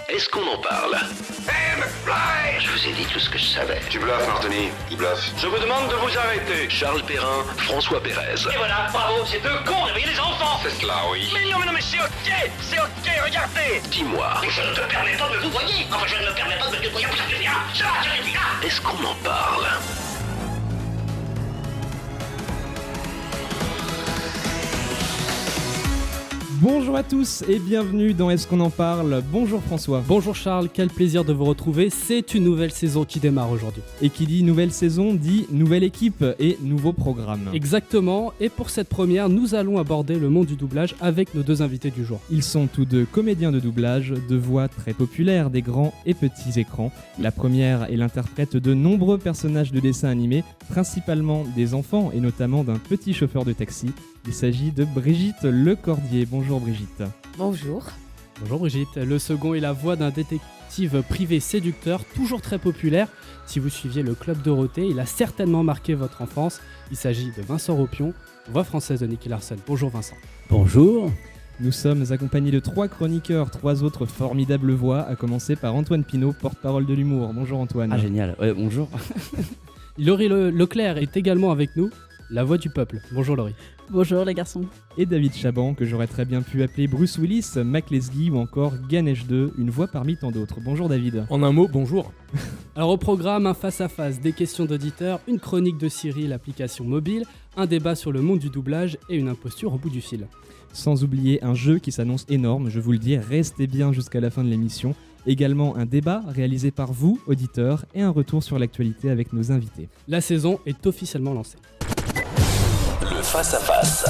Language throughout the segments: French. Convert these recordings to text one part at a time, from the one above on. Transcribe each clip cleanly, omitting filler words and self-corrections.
Est-ce qu'on en parle? Hey, McFly! Je vous ai dit tout ce que je savais. Tu bluffes, Martini. Il bluffe. Je vous demande de vous arrêter. Charles Perrin, François Pérez. Et voilà, bravo, c'est deux cons, réveillez les enfants! C'est cela, oui. Mais non, c'est ok, regardez! Dis-moi, Mais je ne te permets pas de me vous voyez! Enfin, je ne me permets pas de me débrouiller pour ça, ça, est-ce qu'on en parle? Bonjour à tous et bienvenue dans Est-ce qu'on en parle? Bonjour François. Bonjour Charles, quel plaisir de vous retrouver. C'est une nouvelle saison qui démarre aujourd'hui. Et qui dit nouvelle saison dit nouvelle équipe et nouveau programme. Exactement, et pour cette première, nous allons aborder le monde du doublage avec nos deux invités du jour. Ils sont tous deux comédiens de doublage, de voix très populaires des grands et petits écrans. La première est l'interprète de nombreux personnages de dessins animés, principalement des enfants et notamment d'un petit chauffeur de taxi. Il s'agit de Brigitte Lecordier. Bonjour Brigitte. Bonjour. Bonjour Brigitte. Le second est la voix d'un détective privé séducteur, toujours très populaire. Si vous suiviez le Club Dorothée, il a certainement marqué votre enfance. Il s'agit de Vincent Ropion, voix française de Nicky Larson. Bonjour Vincent. Bonjour. Nous sommes accompagnés de 3 chroniqueurs, 3 autres formidables voix, à commencer par Antoine Pinault, porte-parole de l'humour. Bonjour Antoine. Ah génial, ouais, bonjour. Laurie Leclerc est également avec nous, la voix du peuple. Bonjour Laurie. Bonjour les garçons. Et David Chaban, que j'aurais très bien pu appeler Bruce Willis, Mac Lesguy ou encore Ganesh 2, une voix parmi tant d'autres. Bonjour David. En un mot, bonjour. Alors au programme, un face-à-face, des questions d'auditeurs, une chronique de Siri, l'application mobile, un débat sur le monde du doublage et une imposture au bout du fil. Sans oublier un jeu qui s'annonce énorme, je vous le dis, restez bien jusqu'à la fin de l'émission. Également un débat réalisé par vous, auditeurs, et un retour sur l'actualité avec nos invités. La saison est officiellement lancée. Le face-à-face.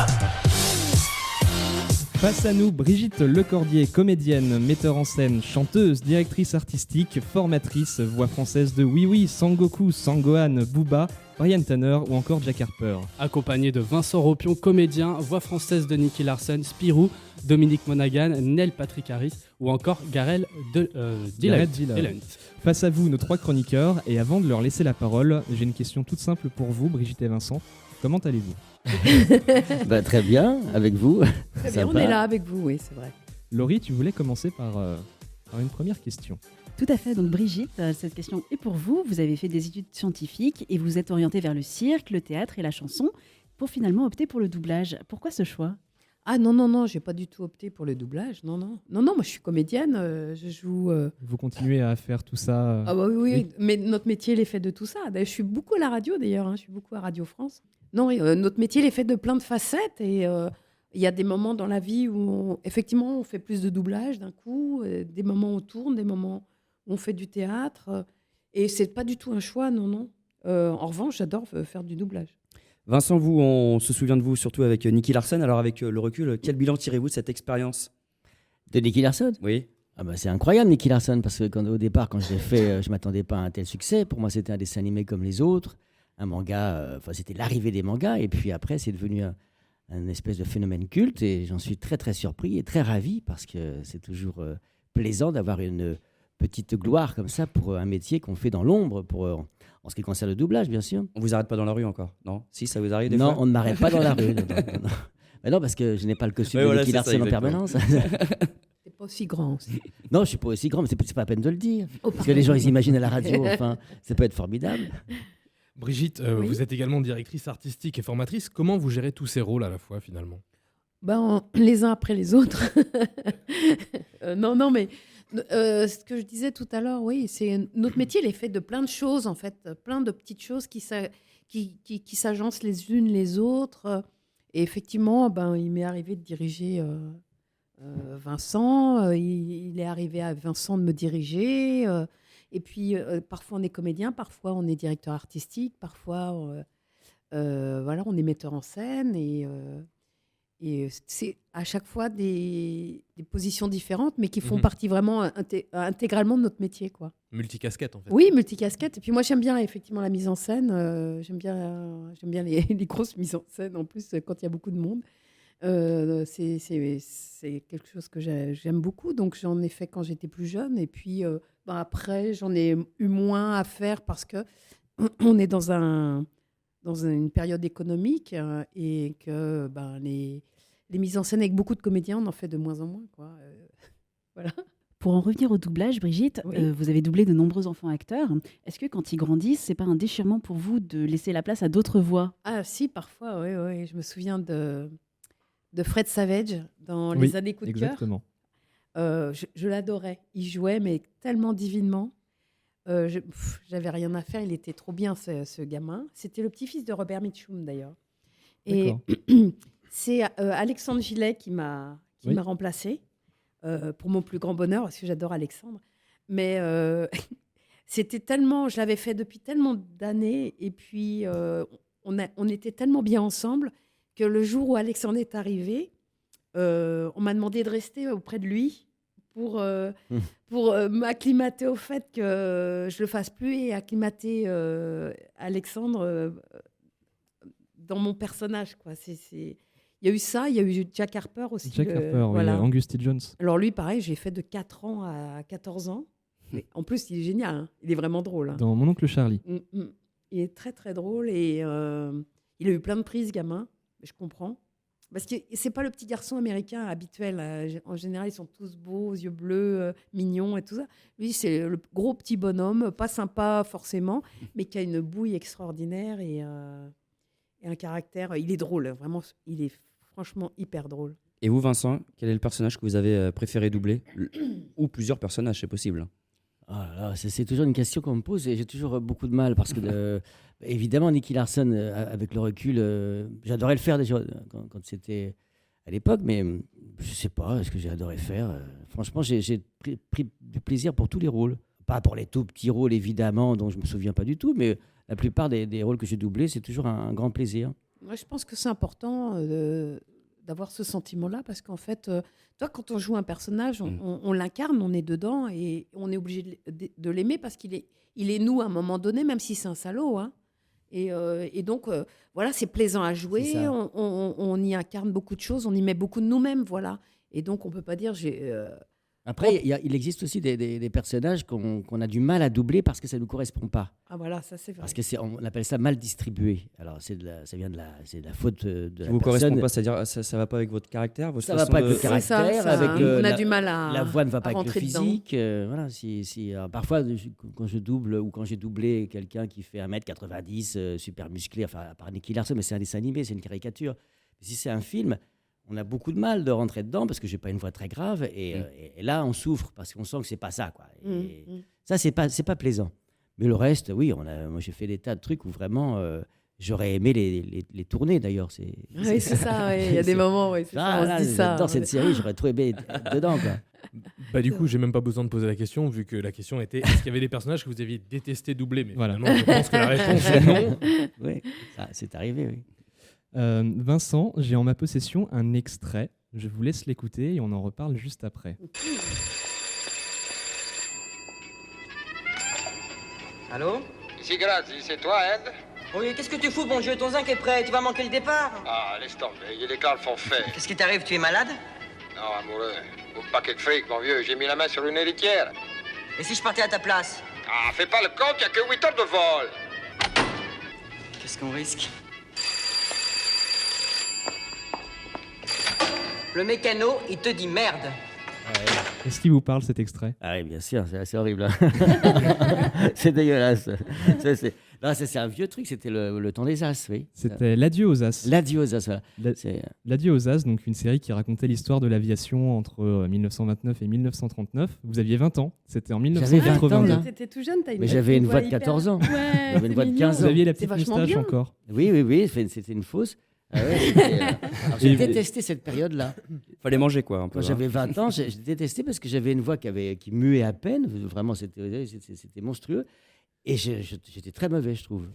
Face à nous, Brigitte Lecordier, comédienne, metteur en scène, chanteuse, directrice artistique, formatrice, voix française de Oui Oui, Sangoku, Sangohan, Booba, Brian Tanner ou encore Jack Harper. Accompagné de Vincent Ropion, comédien, voix française de Nicky Larson, Spirou, Dominique Monaghan, Neil Patrick Harris ou encore Gareth Dillahunt. Face à vous, nos 3 chroniqueurs, et avant de leur laisser la parole, j'ai une question toute simple pour vous, Brigitte et Vincent. Comment allez-vous? Très bien, avec vous. Très bien, on est là avec vous, oui, c'est vrai. Laurie, tu voulais commencer par une première question. Tout à fait, donc Brigitte, cette question est pour vous. Vous avez fait des études scientifiques et vous êtes orientée vers le cirque, le théâtre et la chanson pour finalement opter pour le doublage. Pourquoi ce choix? Ah non, j'ai pas du tout opté pour le doublage, non, moi je suis comédienne, je joue... Vous continuez à faire tout ça Ah bah oui, mais notre métier il est fait de tout ça. D'ailleurs, je suis beaucoup à la radio d'ailleurs, je suis beaucoup à Radio France. Non, notre métier il est fait de plein de facettes et il y a des moments dans la vie où effectivement on fait plus de doublage d'un coup, des moments où on tourne, des moments où on fait du théâtre et c'est pas du tout un choix, non. En revanche, j'adore faire du doublage. Vincent, vous, on se souvient de vous surtout avec Nicky Larson. Alors avec le recul, quel bilan tirez-vous de cette expérience? De Nicky Larson? Oui. Ah bah, c'est incroyable Nicky Larson parce que au départ, quand je l'ai fait, je m'attendais pas à un tel succès. Pour moi, c'était un dessin animé comme les autres, un manga. C'était l'arrivée des mangas et puis après, c'est devenu un espèce de phénomène culte et j'en suis très très surpris et très ravi parce que c'est toujours plaisant d'avoir une petite gloire comme ça pour un métier qu'on fait dans l'ombre en ce qui concerne le doublage, bien sûr. On vous arrête pas dans la rue encore, non? Si, ça vous arrive des fois? Non, on ne m'arrête pas dans la rue. Non. Mais non, parce que je n'ai pas le costume de Nicky Larson en permanence. T'es pas aussi grand aussi. Non, je suis pas aussi grand, mais c'est pas la peine de le dire. Parce que les gens, ils imaginent à la radio, enfin, ça peut être formidable. Brigitte, Oui. vous êtes également directrice artistique et formatrice. Comment vous gérez tous ces rôles à la fois, finalement? Les uns après les autres. Non, mais ce que je disais tout à l'heure, oui, c'est notre métier, il est fait de plein de choses, en fait, plein de petites choses qui s'agencent les unes les autres. Et effectivement, il m'est arrivé de diriger Vincent, il est arrivé à Vincent de me diriger. Et puis, parfois, on est comédien, parfois, on est directeur artistique, parfois, on est metteur en scène. Et c'est à chaque fois des positions différentes, mais qui font partie vraiment intégralement de notre métier, quoi. Multicasquette, en fait. Oui, multicasquette. Et puis moi, j'aime bien effectivement la mise en scène. J'aime bien les grosses mises en scène, en plus, quand il y a beaucoup de monde. C'est quelque chose que j'aime beaucoup. Donc, j'en ai fait quand j'étais plus jeune. Et puis, après, j'en ai eu moins à faire parce qu'on est dans une période économique et que les mises en scène avec beaucoup de comédiens, on en fait de moins en moins, quoi. Voilà. Pour en revenir au doublage, Brigitte, Oui. vous avez doublé de nombreux enfants acteurs. Est-ce que quand ils grandissent, c'est pas un déchirement pour vous de laisser la place à d'autres voix? Ah si, parfois, oui. Je me souviens de Fred Savage dans Oui, Les années coup de cœur. exactement. Je l'adorais. Il jouait, mais tellement divinement. J'avais rien à faire. Il était trop bien, ce gamin. C'était le petit-fils de Robert Mitchum, d'ailleurs. Et c'est Alexandre Gillet qui m'a remplacé pour mon plus grand bonheur, parce que j'adore Alexandre. Mais c'était tellement... Je l'avais fait depuis tellement d'années. Et puis, on était tellement bien ensemble que le jour où Alexandre est arrivé, on m'a demandé de rester auprès de lui pour m'acclimater au fait que je le fasse plus et acclimater Alexandre dans mon personnage, quoi. Il y a eu ça, il y a eu Jack Harper aussi. Jack Harper, voilà. Angus T. Jones. Alors lui, pareil, j'ai fait de 4 ans à 14 ans. Mais en plus, il est génial, hein. Il est vraiment drôle. Hein. Dans Mon oncle Charlie. Il est très, très drôle et il a eu plein de prises, gamin. Je comprends. Parce que c'est pas le petit garçon américain habituel. En général, ils sont tous beaux, aux yeux bleus, mignons et tout ça. Lui, c'est le gros petit bonhomme, pas sympa forcément, mais qui a une bouille extraordinaire et un caractère. Il est drôle, vraiment. Il est franchement hyper drôle. Et vous, Vincent, quel est le personnage que vous avez préféré doubler Ou plusieurs personnages, c'est possible. Oh là là, c'est toujours une question qu'on me pose et j'ai toujours beaucoup de mal parce que, évidemment, Nicky Larson, avec le recul, j'adorais le faire déjà quand c'était à l'époque, mais je sais pas ce que j'ai adoré faire. Franchement, j'ai pris du plaisir pour tous les rôles. Pas pour les tout petits rôles, évidemment, dont je me souviens pas du tout, mais la plupart des rôles que j'ai doublés, c'est toujours un grand plaisir. Moi, je pense que c'est important d'avoir ce sentiment-là parce qu'en fait, toi, quand on joue un personnage, on l'incarne, on est dedans et on est obligé de l'aimer parce qu'il est nous à un moment donné, même si c'est un salaud. Hein. Et donc, voilà, c'est plaisant à jouer, on y incarne beaucoup de choses, on y met beaucoup de nous-mêmes, voilà. Et donc, on peut pas dire... Après, il existe aussi des personnages qu'on a du mal à doubler parce que ça ne nous correspond pas. Ah voilà, ça c'est vrai. Parce qu'on appelle ça mal distribué. Alors, ça vient de la faute de la vous personne. correspond pas, c'est-à-dire ça va pas avec votre caractère, votre ça va façon pas avec de... le caractère, on a du mal à la voix ne va pas avec le rentrer dedans. physique. Voilà, alors, parfois, quand je double ou quand j'ai doublé quelqu'un qui fait 1m90, super musclé, enfin, à part Nicky Larson, mais c'est un dessin animé, c'est une caricature. Mais si c'est un film, on a beaucoup de mal de rentrer dedans parce que j'ai pas une voix très grave et là on souffre parce qu'on sent que c'est pas ça, quoi. Ça c'est pas plaisant. Mais le reste, oui, moi j'ai fait des tas de trucs où vraiment j'aurais aimé les tourner d'ailleurs. Oui, c'est ça. Il y a des moments, c'est ça, on se dit ça. Dans cette série, j'aurais trop aimé être dedans, quoi. Bah du coup, j'ai même pas besoin de poser la question vu que la question était est-ce qu'il y avait des personnages que vous aviez détesté doubler, mais voilà. Finalement, je pense que la réponse est non. Oui, ça c'est arrivé, oui. Vincent, j'ai en ma possession un extrait. Je vous laisse l'écouter et on en reparle juste après. Allô? Ici Grazzi, c'est toi, Ed? Oui, qu'est-ce que tu fous, bon Dieu? Ton zinc est prêt, tu vas manquer le départ? Ah, laisse tomber, il est quand le forfait? Qu'est-ce qui t'arrive, tu es malade? Non, amoureux, au paquet de fric, mon vieux, j'ai mis la main sur une héritière. Et si je partais à ta place? Ah, fais pas le con, il y a que 8 heures de vol. Qu'est-ce qu'on risque? Le mécano, il te dit merde. Est-ce qu'il vous parle cet extrait? Ah oui, bien sûr, c'est assez horrible. C'est dégueulasse. C'est un vieux truc, c'était le temps des As, oui. C'était L'Adieu aux As. L'Adieu aux As, voilà. L'Adieu aux As, donc une série qui racontait l'histoire de l'aviation entre 1929 et 1939. Vous aviez 20 ans, c'était en 1980. T'étais tout jeune, mais j'avais une voix de 14 ans. Ouais, j'avais une voix de 15 ans. Vous aviez la petite moustache encore. Oui, c'était une fausse. Ah ouais, j'ai détesté cette période-là. Fallait manger, quoi. Un peu, quand j'avais 20 ans, j'ai détesté parce que j'avais une voix qui muait à peine. Vraiment, c'était monstrueux. Et j'étais très mauvais, je trouve.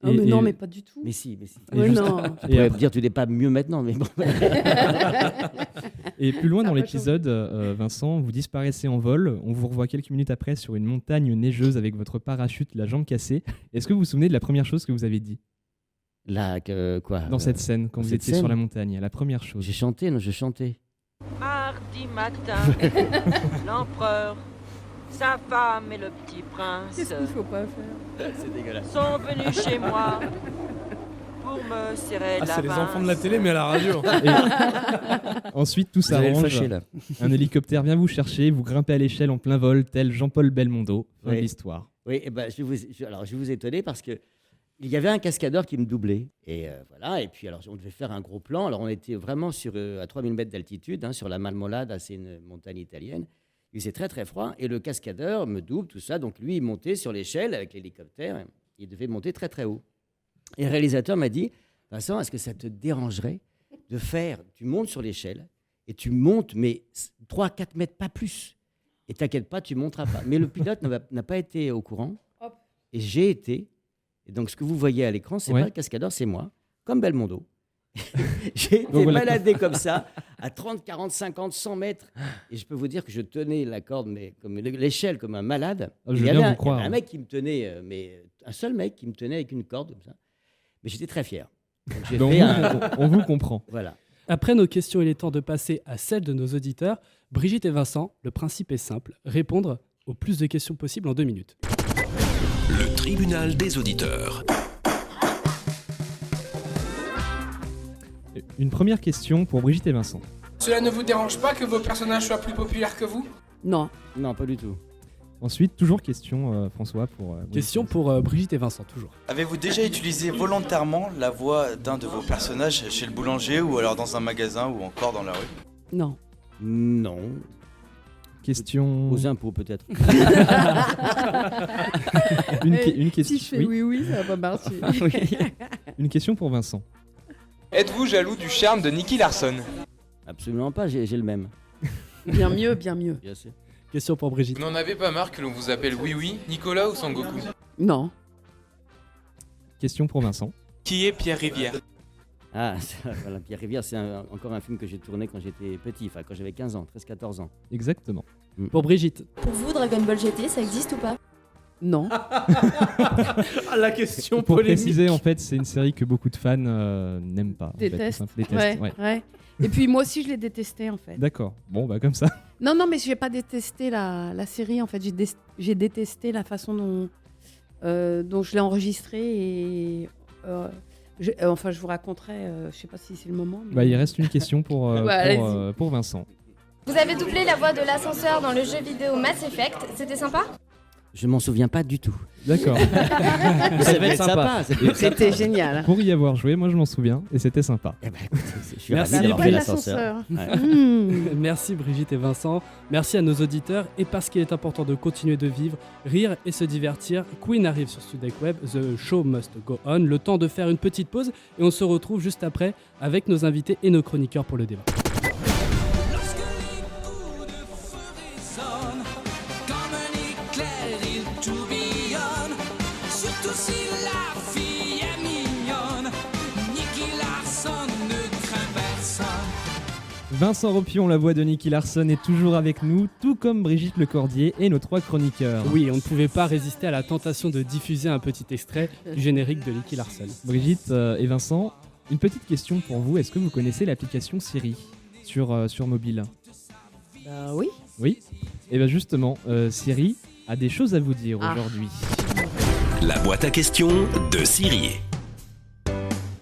Oh, mais non, mais pas du tout. Mais si. Oui, non. Je pourrais me dire, tu n'es pas mieux maintenant, mais bon. Et plus loin dans l'épisode, Vincent, vous disparaissez en vol. On vous revoit quelques minutes après sur une montagne neigeuse avec votre parachute, la jambe cassée. Est-ce que vous vous souvenez de la première chose que vous avez dit? Quoi Dans cette scène, quand vous étiez sur la montagne, la première chose. J'ai chanté, non, je chantais. Mardi matin, l'empereur, sa femme et le petit prince Qu'est-ce qu'il faut pas faire? C'est dégueulasse. sont venus chez moi pour me serrer la c'est les pince. enfants de la télé, mais à la radio. Ensuite, tout Vous allez le s'arrange. fâcher, là. Un hélicoptère vient vous chercher, vous grimpez à l'échelle en plein vol, tel Jean-Paul Belmondo. Fin de Oui. l'histoire. Oui, et ben, je vais vous étonner parce que il y avait un cascadeur qui me doublait. Et voilà, et puis alors, on devait faire un gros plan. Alors, on était vraiment à 3000 mètres d'altitude, sur la Marmolada, c'est une montagne italienne. Il faisait très, très froid. Et le cascadeur me double, tout ça. Donc, lui, il montait sur l'échelle avec l'hélicoptère. Il devait monter très, très haut. Et le réalisateur m'a dit, Vincent, est-ce que ça te dérangerait de faire... Tu montes sur l'échelle et tu montes, mais 3-4 mètres, pas plus. Et t'inquiète pas, tu monteras pas. Mais le pilote n'a pas été au courant. Hop. Et j'ai été. Et donc, ce que vous voyez à l'écran, c'est Ouais. pas le cascadeur, c'est moi, comme Belmondo. J'ai été Donc, voilà. baladé comme ça, à 30, 40, 50, 100 mètres. Et je peux vous dire que je tenais la corde, mais comme l'échelle, comme un malade. Ah, je il veux y bien avait vous croire. un mec qui me tenait, mais un seul mec qui me tenait avec une corde comme ça. Mais j'étais très fier. Donc, j'ai Donc, fait on vous comprend. Voilà. Après nos questions, il est temps de passer à celles de nos auditeurs. Brigitte et Vincent, le principe est simple, répondre au plus de questions possible en 2 minutes. Le tribunal des auditeurs. Une première question pour Brigitte et Vincent. Cela ne vous dérange pas que vos personnages soient plus populaires que vous? Non. Non, pas du tout. Ensuite, toujours question, François, pour... Question pour Brigitte et Vincent, toujours. Avez-vous déjà utilisé volontairement la voix d'un de vos personnages chez le boulanger ou alors dans un magasin ou encore dans la rue? Non. Non. Question... Aux impôts, peut-être. une question... Si je fais oui, ça va pas marcher. Une question pour Vincent. Êtes-vous jaloux du charme de Nicky Larson? Absolument pas, j'ai le même. Bien mieux, bien mieux. Bien sûr. Question pour Brigitte. Vous n'en avez pas marre que l'on vous appelle Oui, Nicolas ou Sangoku? Non. Question pour Vincent. Qui est Pierre Rivière? Ah, voilà, Pierre Rivière, c'est encore un film que j'ai tourné quand j'étais petit, enfin quand j'avais 15 ans, 13-14 ans. Exactement. Pour Brigitte. Pour vous, Dragon Ball GT, ça existe ou pas? Non. La question Pour polémique. préciser, en fait, c'est une série que beaucoup de fans n'aiment pas. en fait, tout Déteste. simple. Détestent, Ouais. Et puis moi aussi, je l'ai détesté en fait. D'accord. Bon, bah comme ça. Non, mais j'ai pas détesté la série en fait. J'ai détesté la façon dont je l'ai enregistrée et je vous raconterai. Je sais pas si c'est le moment. Mais... Bah, il reste une question pour Vincent. Vous avez doublé la voix de l'ascenseur dans le jeu vidéo Mass Effect, c'était sympa? Je m'en souviens pas du tout. D'accord. Ça devait être sympa. C'était génial. Pour y avoir joué, moi je m'en souviens et c'était sympa. Eh ben, écoutez, je suis Merci ravi d'avoir d'avoir fait l'ascenseur. l'ascenseur. Merci Brigitte et Vincent. Merci à nos auditeurs. Et parce qu'il est important de continuer de vivre, rire et se divertir, Queen arrive sur Studek Web. The show must go on. Le temps de faire une petite pause et on se retrouve juste après avec nos invités et nos chroniqueurs pour le débat. Vincent Ropion, la voix de Nicky Larson, est toujours avec nous, tout comme Brigitte Lecordier et nos 3 chroniqueurs. Oui, on ne pouvait pas résister à la tentation de diffuser un petit extrait du générique de Nicky Larson. Brigitte et Vincent, une petite question pour vous. Est-ce que vous connaissez l'application Siri sur mobile? Oui. Oui. Et bien justement, Siri a des choses à vous dire aujourd'hui. La boîte à questions de Siri.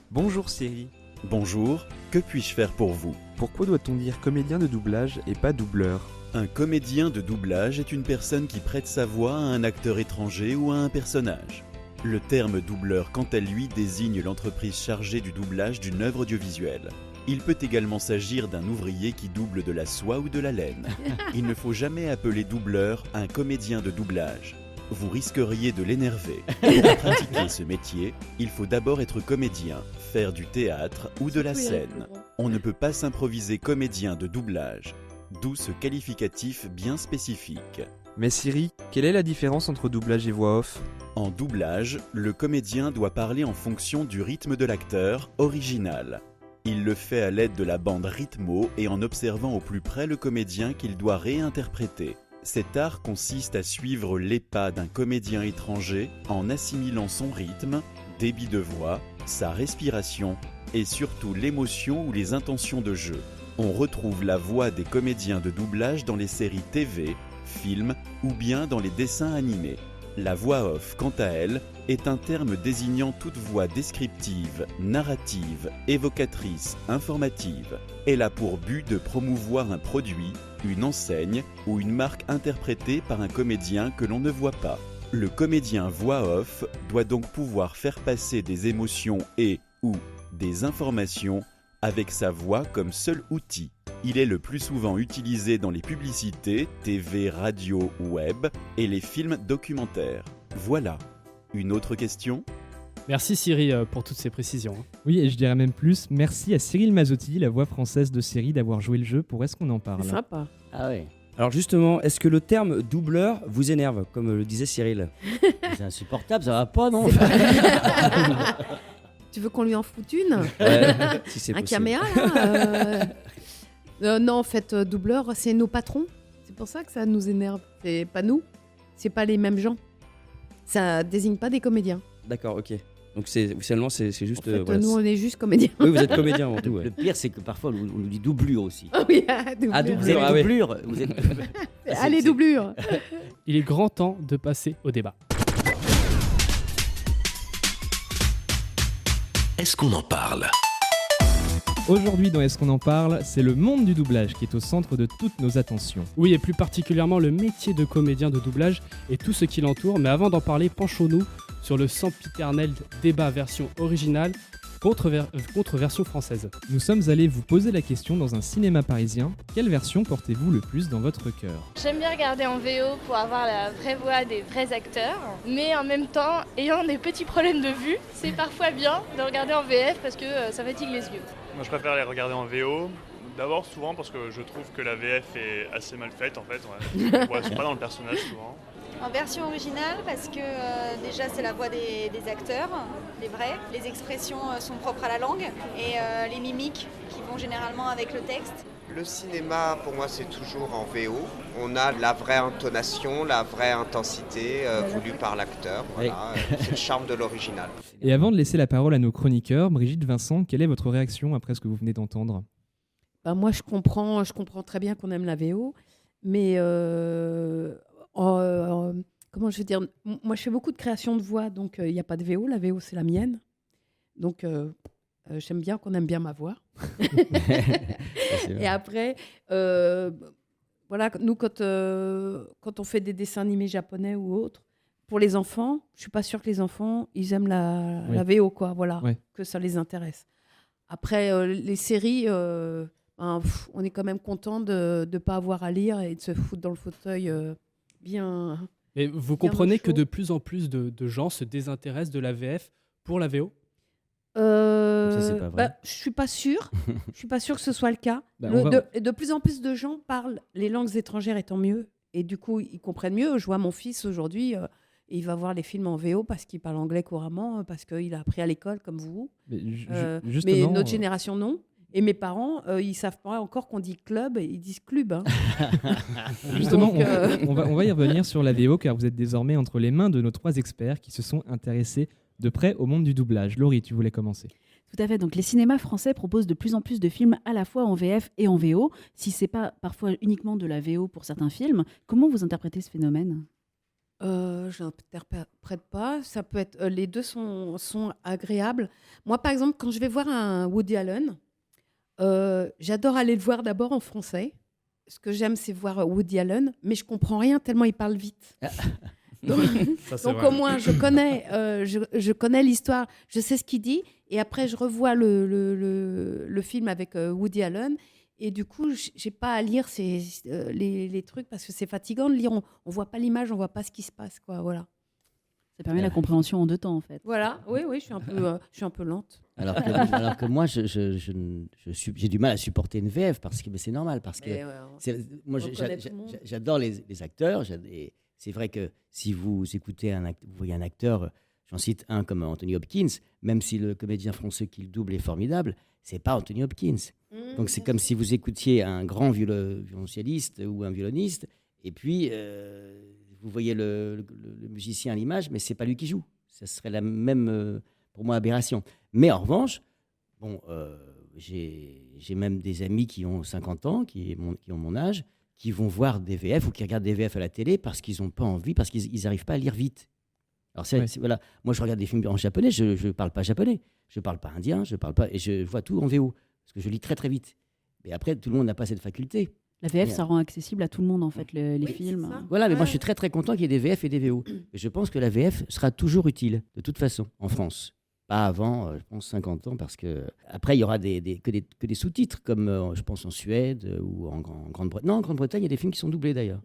Bonjour Siri. Bonjour, que puis-je faire pour vous? Pourquoi doit-on dire comédien de doublage et pas doubleur? Un comédien de doublage est une personne qui prête sa voix à un acteur étranger ou à un personnage. Le terme doubleur, quant à lui, désigne l'entreprise chargée du doublage d'une œuvre audiovisuelle. Il peut également s'agir d'un ouvrier qui double de la soie ou de la laine. Il ne faut jamais appeler doubleur un comédien de doublage. Vous risqueriez de l'énerver. Pour pratiquer ce métier, il faut d'abord être comédien, faire du théâtre ou de la scène. On ne peut pas s'improviser comédien de doublage, d'où ce qualificatif bien spécifique. Mais Siri, quelle est la différence entre doublage et voix off? En doublage, le comédien doit parler en fonction du rythme de l'acteur original. Il le fait à l'aide de la bande rythmo et en observant au plus près le comédien qu'il doit réinterpréter. Cet art consiste à suivre les pas d'un comédien étranger en assimilant son rythme, débit de voix, sa respiration et surtout l'émotion ou les intentions de jeu. On retrouve la voix des comédiens de doublage dans les séries TV, films ou bien dans les dessins animés. La voix off, quant à elle, est un terme désignant toute voix descriptive, narrative, évocatrice, informative. Elle a pour but de promouvoir un produit, une enseigne ou une marque interprétée par un comédien que l'on ne voit pas. Le comédien voix off doit donc pouvoir faire passer des émotions et ou des informations avec sa voix comme seul outil. Il est le plus souvent utilisé dans les publicités, TV, radio, web et les films documentaires. Voilà. Une autre question ? Merci Cyril pour toutes ces précisions. Oui, et je dirais même plus, merci à Cyril Mazzotti, la voix française de série, d'avoir joué le jeu pour Est-ce qu'on en parle ? C'est sympa. Ah ouais. Alors justement, est-ce que le terme doubleur vous énerve, comme le disait Cyril ? C'est insupportable, ça va pas, non ? Tu veux qu'on lui en foute une ? Ouais, si c'est un possible. caméra, là non, en fait, doubleur, c'est nos patrons. C'est pour ça que ça nous énerve. C'est pas nous. C'est pas les mêmes gens. Ça désigne pas des comédiens. D'accord, ok. Donc officiellement, c'est juste... En fait, nous, on est juste comédiens. Oui, vous êtes comédien avant tout. Ouais. Le pire, c'est que parfois, on nous dit doublure aussi. Ah oui, doublure. Ah, Vous êtes Ah oui. doublure. Vous êtes... Allez, doublure. Il est grand temps de passer au débat. Est-ce qu'on en parle ? Aujourd'hui dans Est-ce qu'on en parle, c'est le monde du doublage qui est au centre de toutes nos attentions. Oui, et plus particulièrement le métier de comédien de doublage et tout ce qui l'entoure. Mais avant d'en parler, penchons-nous sur le sempiternel débat version originale contre version française. Nous sommes allés vous poser la question dans un cinéma parisien. Quelle version portez-vous le plus dans votre cœur ? J'aime bien regarder en VO pour avoir la vraie voix des vrais acteurs, mais en même temps, ayant des petits problèmes de vue, c'est parfois bien de regarder en VF parce que ça fatigue les yeux. Moi je préfère les regarder en VO, d'abord souvent parce que je trouve que la VF est assez mal faite en fait, ouais, c'est pas dans le personnage souvent. En version originale parce que déjà c'est la voix des acteurs, les vrais, les expressions sont propres à la langue et les mimiques qui vont généralement avec le texte. Le cinéma pour moi c'est toujours en VO, on a la vraie intonation, la vraie intensité voulue par l'acteur, voilà, c'est le charme de l'original. Et avant de laisser la parole à nos chroniqueurs, Brigitte, Vincent, quelle est votre réaction après ce que vous venez d'entendre ? Bah, moi je comprends très bien qu'on aime la VO, mais... comment je vais dire, moi je fais beaucoup de création de voix, donc il n'y a pas de VO, la VO c'est la mienne, donc j'aime bien qu'on aime bien ma voix. Et après, voilà, nous quand on fait des dessins animés japonais ou autres, pour les enfants, je suis pas sûre que les enfants ils aiment la VO, quoi, voilà, que ça les intéresse. Après les séries, on est quand même content de ne pas avoir à lire et de se foutre dans le fauteuil. Bien. Et vous comprenez que de plus en plus de gens se désintéressent de la VF pour la VO ? Ça, c'est pas vrai. Je suis pas sûre. Je suis pas sûre que ce soit le cas. Bah, de plus en plus de gens parlent les langues étrangères étant mieux, et du coup ils comprennent mieux. Je vois mon fils aujourd'hui, il va voir les films en VO parce qu'il parle anglais couramment, parce qu'il a appris à l'école comme vous. Mais notre génération non. Et mes parents, ils savent pas encore qu'on dit club, ils disent club. Hein. Justement, donc, on va y revenir sur la VO, car vous êtes désormais entre les mains de nos 3 experts qui se sont intéressés de près au monde du doublage. Laurie, tu voulais commencer ? Tout à fait. Donc, les cinémas français proposent de plus en plus de films à la fois en VF et en VO. Si c'est pas parfois uniquement de la VO pour certains films, comment vous interprétez ce phénomène ? Je n'interprète pas. Ça peut être, les deux sont agréables. Moi, par exemple, quand je vais voir un Woody Allen, j'adore aller le voir d'abord en français. Ce que j'aime, c'est voir Woody Allen, mais je comprends rien tellement il parle vite. Donc au moins, je connais l'histoire, je sais ce qu'il dit, et après, je revois le film avec Woody Allen, et du coup, j'ai pas à lire les trucs parce que c'est fatigant de lire. On voit pas l'image, on voit pas ce qui se passe, quoi. Voilà. Ça permet la compréhension en 2 temps, en fait. Voilà. Oui, je suis un peu lente. Alors que moi, j'ai du mal à supporter une VF parce que c'est normal, parce que moi j'adore les acteurs. C'est vrai que si vous écoutez vous voyez un acteur, j'en cite un comme Anthony Hopkins, même si le comédien français qui le double est formidable, c'est pas Anthony Hopkins. Donc c'est comme si vous écoutiez un grand violoncelliste ou un violoniste, et puis vous voyez le musicien à l'image, mais c'est pas lui qui joue. Ça serait la même, pour moi, aberration. Mais en revanche, bon, j'ai même des amis qui ont 50 ans, qui ont mon âge, qui vont voir des VF ou qui regardent des VF à la télé parce qu'ils n'ont pas envie, parce qu'ils n'arrivent pas à lire vite. Alors voilà, moi je regarde des films en japonais, je ne parle pas japonais, je ne parle pas indien, et je vois tout en VO, parce que je lis très très vite. Mais après, tout le monde n'a pas cette faculté. La VF, ça rend accessible à tout le monde, en fait, les films. Voilà, mais moi je suis très très content qu'il y ait des VF et des VO. Et je pense que la VF sera toujours utile, de toute façon, en France. Pas avant, je pense, 50 ans, parce que après il y aura que des sous-titres, comme je pense en Suède ou en Grande-Bretagne. Non, en Grande-Bretagne, il y a des films qui sont doublés d'ailleurs.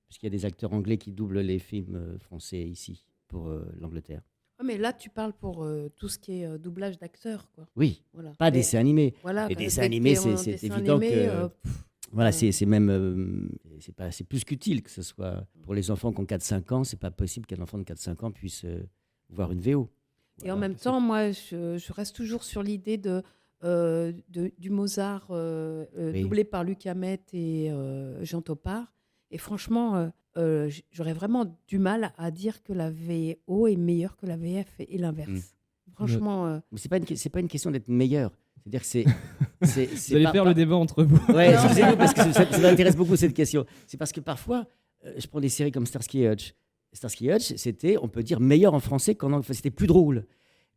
Parce qu'il y a des acteurs anglais qui doublent les films français ici, pour l'Angleterre. Mais là, tu parles pour tout ce qui est doublage d'acteurs, quoi. Oui, voilà. Pas dessin animé. Voilà, les dessins animés, c'est évident que... Voilà, c'est même c'est plus qu'utile que ce soit pour les enfants qui ont 4-5 ans, c'est pas possible qu'un enfant de 4-5 ans puisse voir une VO. Et en même temps, moi, je reste toujours sur l'idée du Mozart doublé par Luc Hamet et Jean Topard. Et franchement, j'aurais vraiment du mal à dire que la VO est meilleure que la VF et l'inverse. Franchement. Mais c'est pas une question d'être meilleur. C'est-à-dire que vous allez faire le débat entre vous. Ouais, excusez-nous, parce que ça m'intéresse beaucoup cette question. C'est parce que parfois, je prends des séries comme Starsky et Hutch. Starsky et Hutch, c'était, on peut dire, meilleur en français qu'en anglais. C'était plus drôle.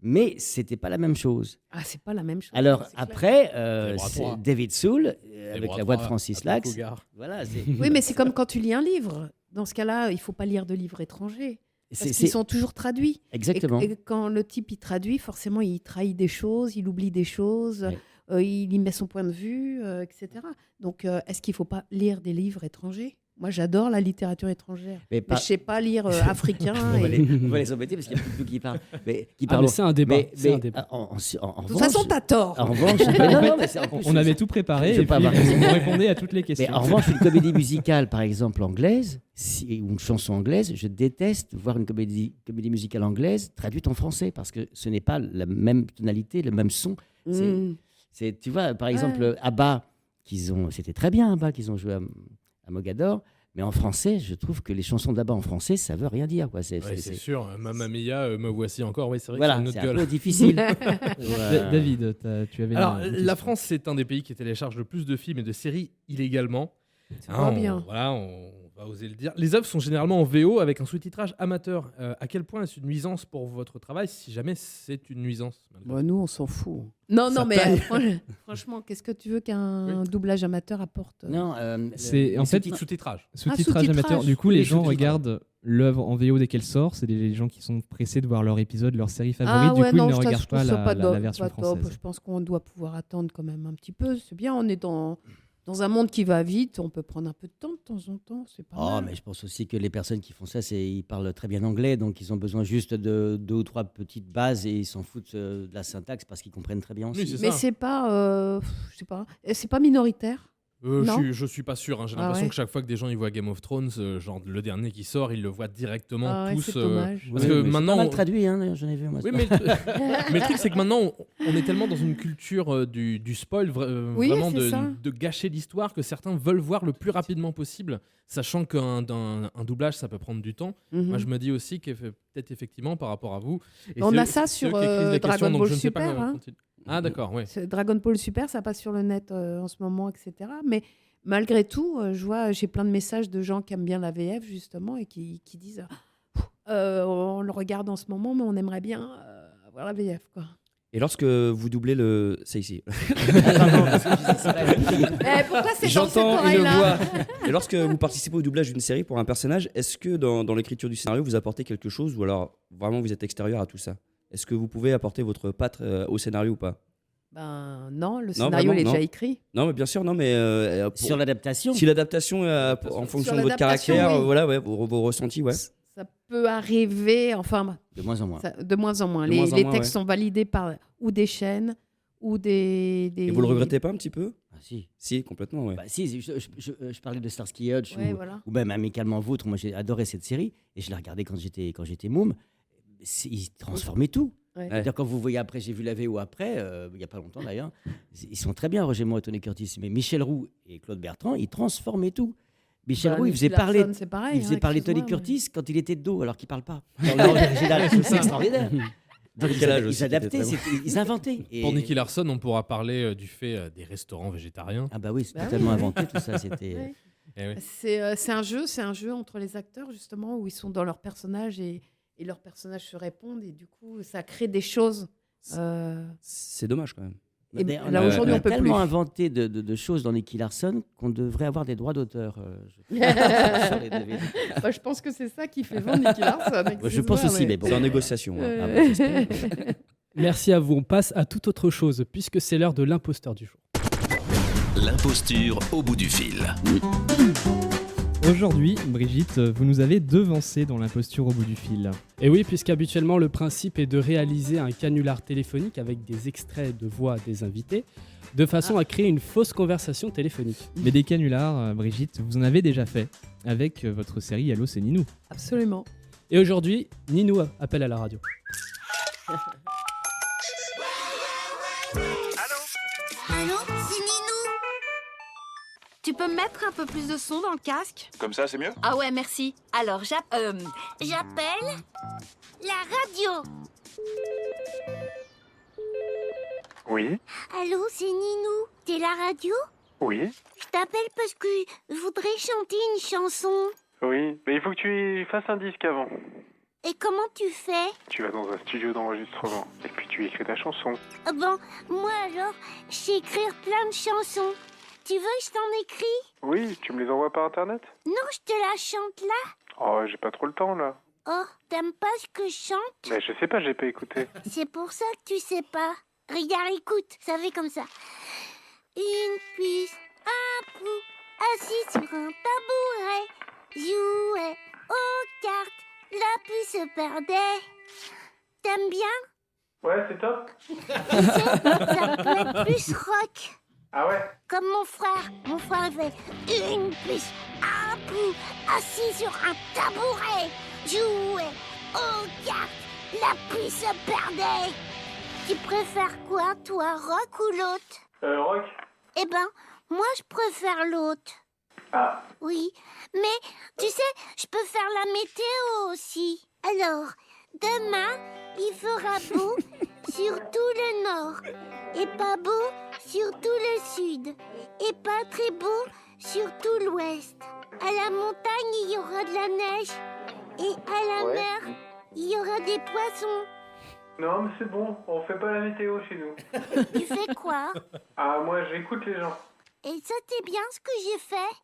Mais c'était pas la même chose. Ah, c'est pas la même chose. Alors après, c'est David Soul, avec la voix de Francis Lax. Voilà, oui, mais c'est comme quand tu lis un livre. Dans ce cas-là, il faut pas lire de livres étrangers. Parce qu'ils sont toujours traduits. Exactement. Et quand le type il traduit, forcément, il trahit des choses, il oublie des choses, il y met son point de vue, etc. Donc, est-ce qu'il ne faut pas lire des livres étrangers ? Moi, j'adore la littérature étrangère. Mais je ne sais pas lire africain. On va les embêter parce qu'il y a beaucoup qui parlent. Mais c'est un débat. De toute façon, tu as tort. En revanche, on avait tout préparé et puis on répondait à toutes les questions. Mais en revanche, une comédie musicale, par exemple, anglaise, ou une chanson anglaise, je déteste voir une comédie musicale anglaise traduite en français parce que ce n'est pas la même tonalité, le même son. Tu vois, par exemple, ABBA, c'était très bien, ABBA, qu'ils ont joué à Mogador, mais en français, je trouve que les chansons d'ABBA en français, ça veut rien dire, quoi. C'est sûr, Mamma Mia, me voici encore, oui, c'est vrai voilà, que c'est une autre gueule. Un peu difficile. David, tu avais... Alors, la France, c'est un des pays qui télécharge le plus de films et de séries illégalement. Bien. Voilà, on va oser le dire. Les œuvres sont généralement en VO avec un sous-titrage amateur. À quel point est-ce une nuisance pour votre travail, si jamais c'est une nuisance? Nous, on s'en fout. Non, mais franchement, qu'est-ce que tu veux qu'un doublage amateur apporte? Non, c'est en fait sous-titrage. Sous-titrage amateur. Du coup, les gens regardent l'œuvre en VO dès qu'elle sort. C'est des gens qui sont pressés de voir leur épisode, leur série favorite. Du coup, ils ne regardent pas la version française. Je pense qu'on doit pouvoir attendre quand même un petit peu. C'est bien, on est dans un monde qui va vite, on peut prendre un peu de temps en temps, c'est pas mal. Mais je pense aussi que les personnes qui font ça, ils parlent très bien anglais, donc ils ont besoin juste de 2 ou 3 petites bases et ils s'en foutent de la syntaxe parce qu'ils comprennent très bien aussi. Oui, mais c'est pas, je sais pas, c'est pas minoritaire. Je suis pas sûr. J'ai l'impression que chaque fois que des gens ils voient Game of Thrones, genre le dernier qui sort, ils le voient directement tous. C'est dommage. Parce que maintenant, c'est pas mal traduit, j'en ai vu moi. Oui, mais le truc c'est que maintenant on est tellement dans une culture du spoil, vraiment de gâcher l'histoire, que certains veulent voir le plus rapidement possible, sachant qu'un doublage ça peut prendre du temps. Moi je me dis aussi que peut-être effectivement par rapport à vous. On a ça sur Dragon Ball Super. Ah d'accord, oui. Dragon Ball Super, ça passe sur le net en ce moment, etc. Mais malgré tout, j'ai plein de messages de gens qui aiment bien la VF, justement, et qui disent on le regarde en ce moment, mais on aimerait bien voir la VF, quoi. Et lorsque vous doublez le... C'est ici. Pourquoi c'est dans cette oreille-là? Et lorsque vous participez au doublage d'une série pour un personnage, est-ce que dans l'écriture du scénario, vous apportez quelque chose ou alors vraiment vous êtes extérieur à tout ça? Est-ce que vous pouvez apporter votre patte au scénario ou pas? Non, le scénario il est déjà écrit. Non, mais bien sûr, non, mais sur l'adaptation. Si l'adaptation en fonction de votre caractère, oui. Vos ressentis, ouais. Ça peut arriver, enfin de moins en moins. De moins en moins. Les textes sont validés par ou des chaînes ou des. Et vous le regrettez pas un petit peu? Si, complètement, ouais. Je parlais de Starsky et Hutch ou même Amicalement Vôtre. Moi, j'ai adoré cette série et je la regardais quand j'étais môme. Ils transformaient tout. Ouais. C'est-à-dire, quand vous voyez après, j'ai vu la VO après, il n'y a pas longtemps d'ailleurs, ils sont très bien, Roger Moore et Tony Curtis. Mais Michel Roux et Claude Bertrand, ils transformaient tout. Michel Roux, il faisait parler Tony Curtis quand il était de dos, alors qu'il ne parle pas. C'est extraordinaire. Donc, ils adaptaient, ils inventaient. Pour Nicky Larson, on pourra parler du fait des restaurants végétariens. Ah bah oui, c'est totalement inventé tout ça. C'était... C'est un jeu entre les acteurs, justement, où ils sont dans leur personnage et et leurs personnages se répondent et du coup, ça crée des choses. C'est dommage quand même. Et là, aujourd'hui, on peut tellement plus. inventé de choses dans Nicky Larson qu'on devrait avoir des droits d'auteur. Sur les DVD. Je pense que c'est ça qui fait vendre Nicky Larson. Je pense aussi, mais bon. C'est en négociation. Merci à vous. On passe à toute autre chose, puisque c'est l'heure de l'imposteur du jour. L'imposture au bout du fil. Aujourd'hui, Brigitte, vous nous avez devancé dans l'imposture au bout du fil. Et oui, puisqu'habituellement, le principe est de réaliser un canular téléphonique avec des extraits de voix des invités, de façon à créer une fausse conversation téléphonique. Mais des canulars, Brigitte, vous en avez déjà fait avec votre série Allô, c'est Ninou. Absolument. Et aujourd'hui, Ninou appelle à la radio. Allô, c'est Ninou. Tu peux me mettre un peu plus de son dans le casque? Comme ça, c'est mieux? Ah ouais, merci. Alors, j'appelle la radio. Oui. Allô, c'est Ninou. T'es la radio? Oui. Je t'appelle parce que je voudrais chanter une chanson. Oui, mais il faut que tu fasses un disque avant. Et comment tu fais? Tu vas dans un studio d'enregistrement et puis tu écris ta chanson. Bon, moi alors, je sais écrire plein de chansons. Tu veux que je t'en écris? Oui, tu me les envoies par internet? Non, je te la chante là. Oh, j'ai pas trop le temps là. Oh, t'aimes pas ce que je chante? Mais je sais pas, j'ai pas écouté. C'est pour ça que tu sais pas. Regarde, écoute, ça fait comme ça. Une puce, un pou, assis sur un tabouret, jouait aux cartes, la puce se perdait. T'aimes bien? Ouais, c'est top. Tu sais, ça peut être plus rock. Ah ouais? Comme mon frère. Mon frère il fait une puce, un pou, assis sur un tabouret, jouait aux cartes, la puce se perdait. Tu préfères quoi, toi, rock ou l'autre? Rock. Eh ben, moi, je préfère l'autre. Ah. Oui, mais tu sais, je peux faire la météo aussi. Alors, demain, il fera beau sur tout le nord, et pas beau sur tout le sud, et pas très beau sur tout l'ouest. À la montagne, il y aura de la neige, et à la mer, il y aura des poissons. Non, mais c'est bon, on fait pas la météo chez nous. Tu fais quoi? Ah, moi j'écoute les gens. Et ça, t'es bien ce que j'ai fait?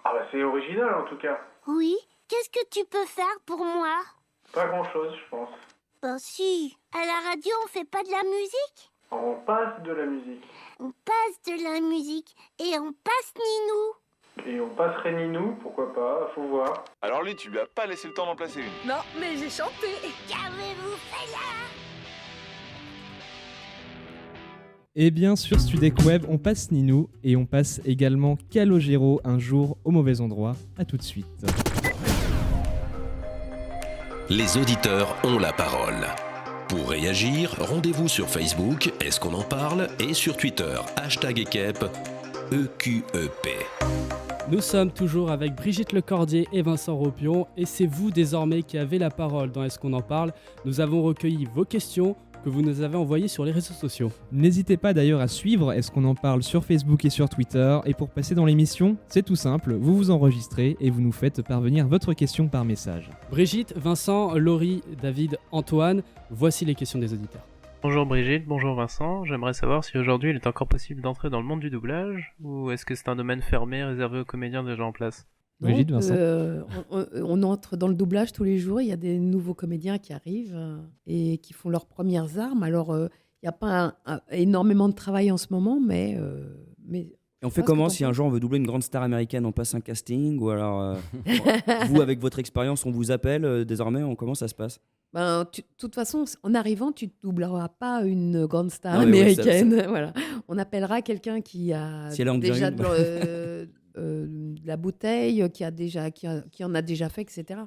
Ah bah c'est original en tout cas. Oui. Qu'est-ce que tu peux faire pour moi? Pas grand chose, je pense. Ben si. À la radio, on fait pas de la musique? On passe de la musique. On passe de la musique. Et on passe Ninou. Et on passerait Ninou, pourquoi pas, faut voir. Alors lui, tu lui as pas laissé le temps d'en placer une. Non, mais j'ai chanté. Qu'avez-vous fait là? Eh bien, sur Studec Web, on passe Ninou et on passe également Calogero, un jour au mauvais endroit. À tout de suite. Les auditeurs ont la parole. Pour réagir, rendez-vous sur Facebook, Est-ce qu'on en parle, et sur Twitter, #EQEP, EQEP. Nous sommes toujours avec Brigitte Lecordier et Vincent Ropion, et c'est vous désormais qui avez la parole dans Est-ce qu'on en parle. Nous avons recueilli vos questions que vous nous avez envoyées sur les réseaux sociaux. N'hésitez pas d'ailleurs à suivre Est-ce qu'on en parle sur Facebook et sur Twitter. Et pour passer dans l'émission, c'est tout simple, vous vous enregistrez et vous nous faites parvenir votre question par message. Brigitte, Vincent, Laurie, David, Antoine, voici les questions des auditeurs. Bonjour Brigitte, bonjour Vincent. J'aimerais savoir si aujourd'hui il est encore possible d'entrer dans le monde du doublage ou est-ce que c'est un domaine fermé réservé aux comédiens déjà en place? Brigitte, Vincent. On entre dans le doublage tous les jours. Il y a des nouveaux comédiens qui arrivent et qui font leurs premières armes. Alors, il n'y a pas énormément de travail en ce moment, mais Et on fait comment si un jour on veut doubler une grande star américaine? On passe un casting ou alors vous, avec votre expérience, on vous appelle désormais? Comment ça se passe? De toute façon, en arrivant, tu ne doubleras pas une grande star Non, américaine. Ouais, voilà. On appellera quelqu'un qui a si elle est en déjà direct, de la bouteille, qui en a déjà fait, etc.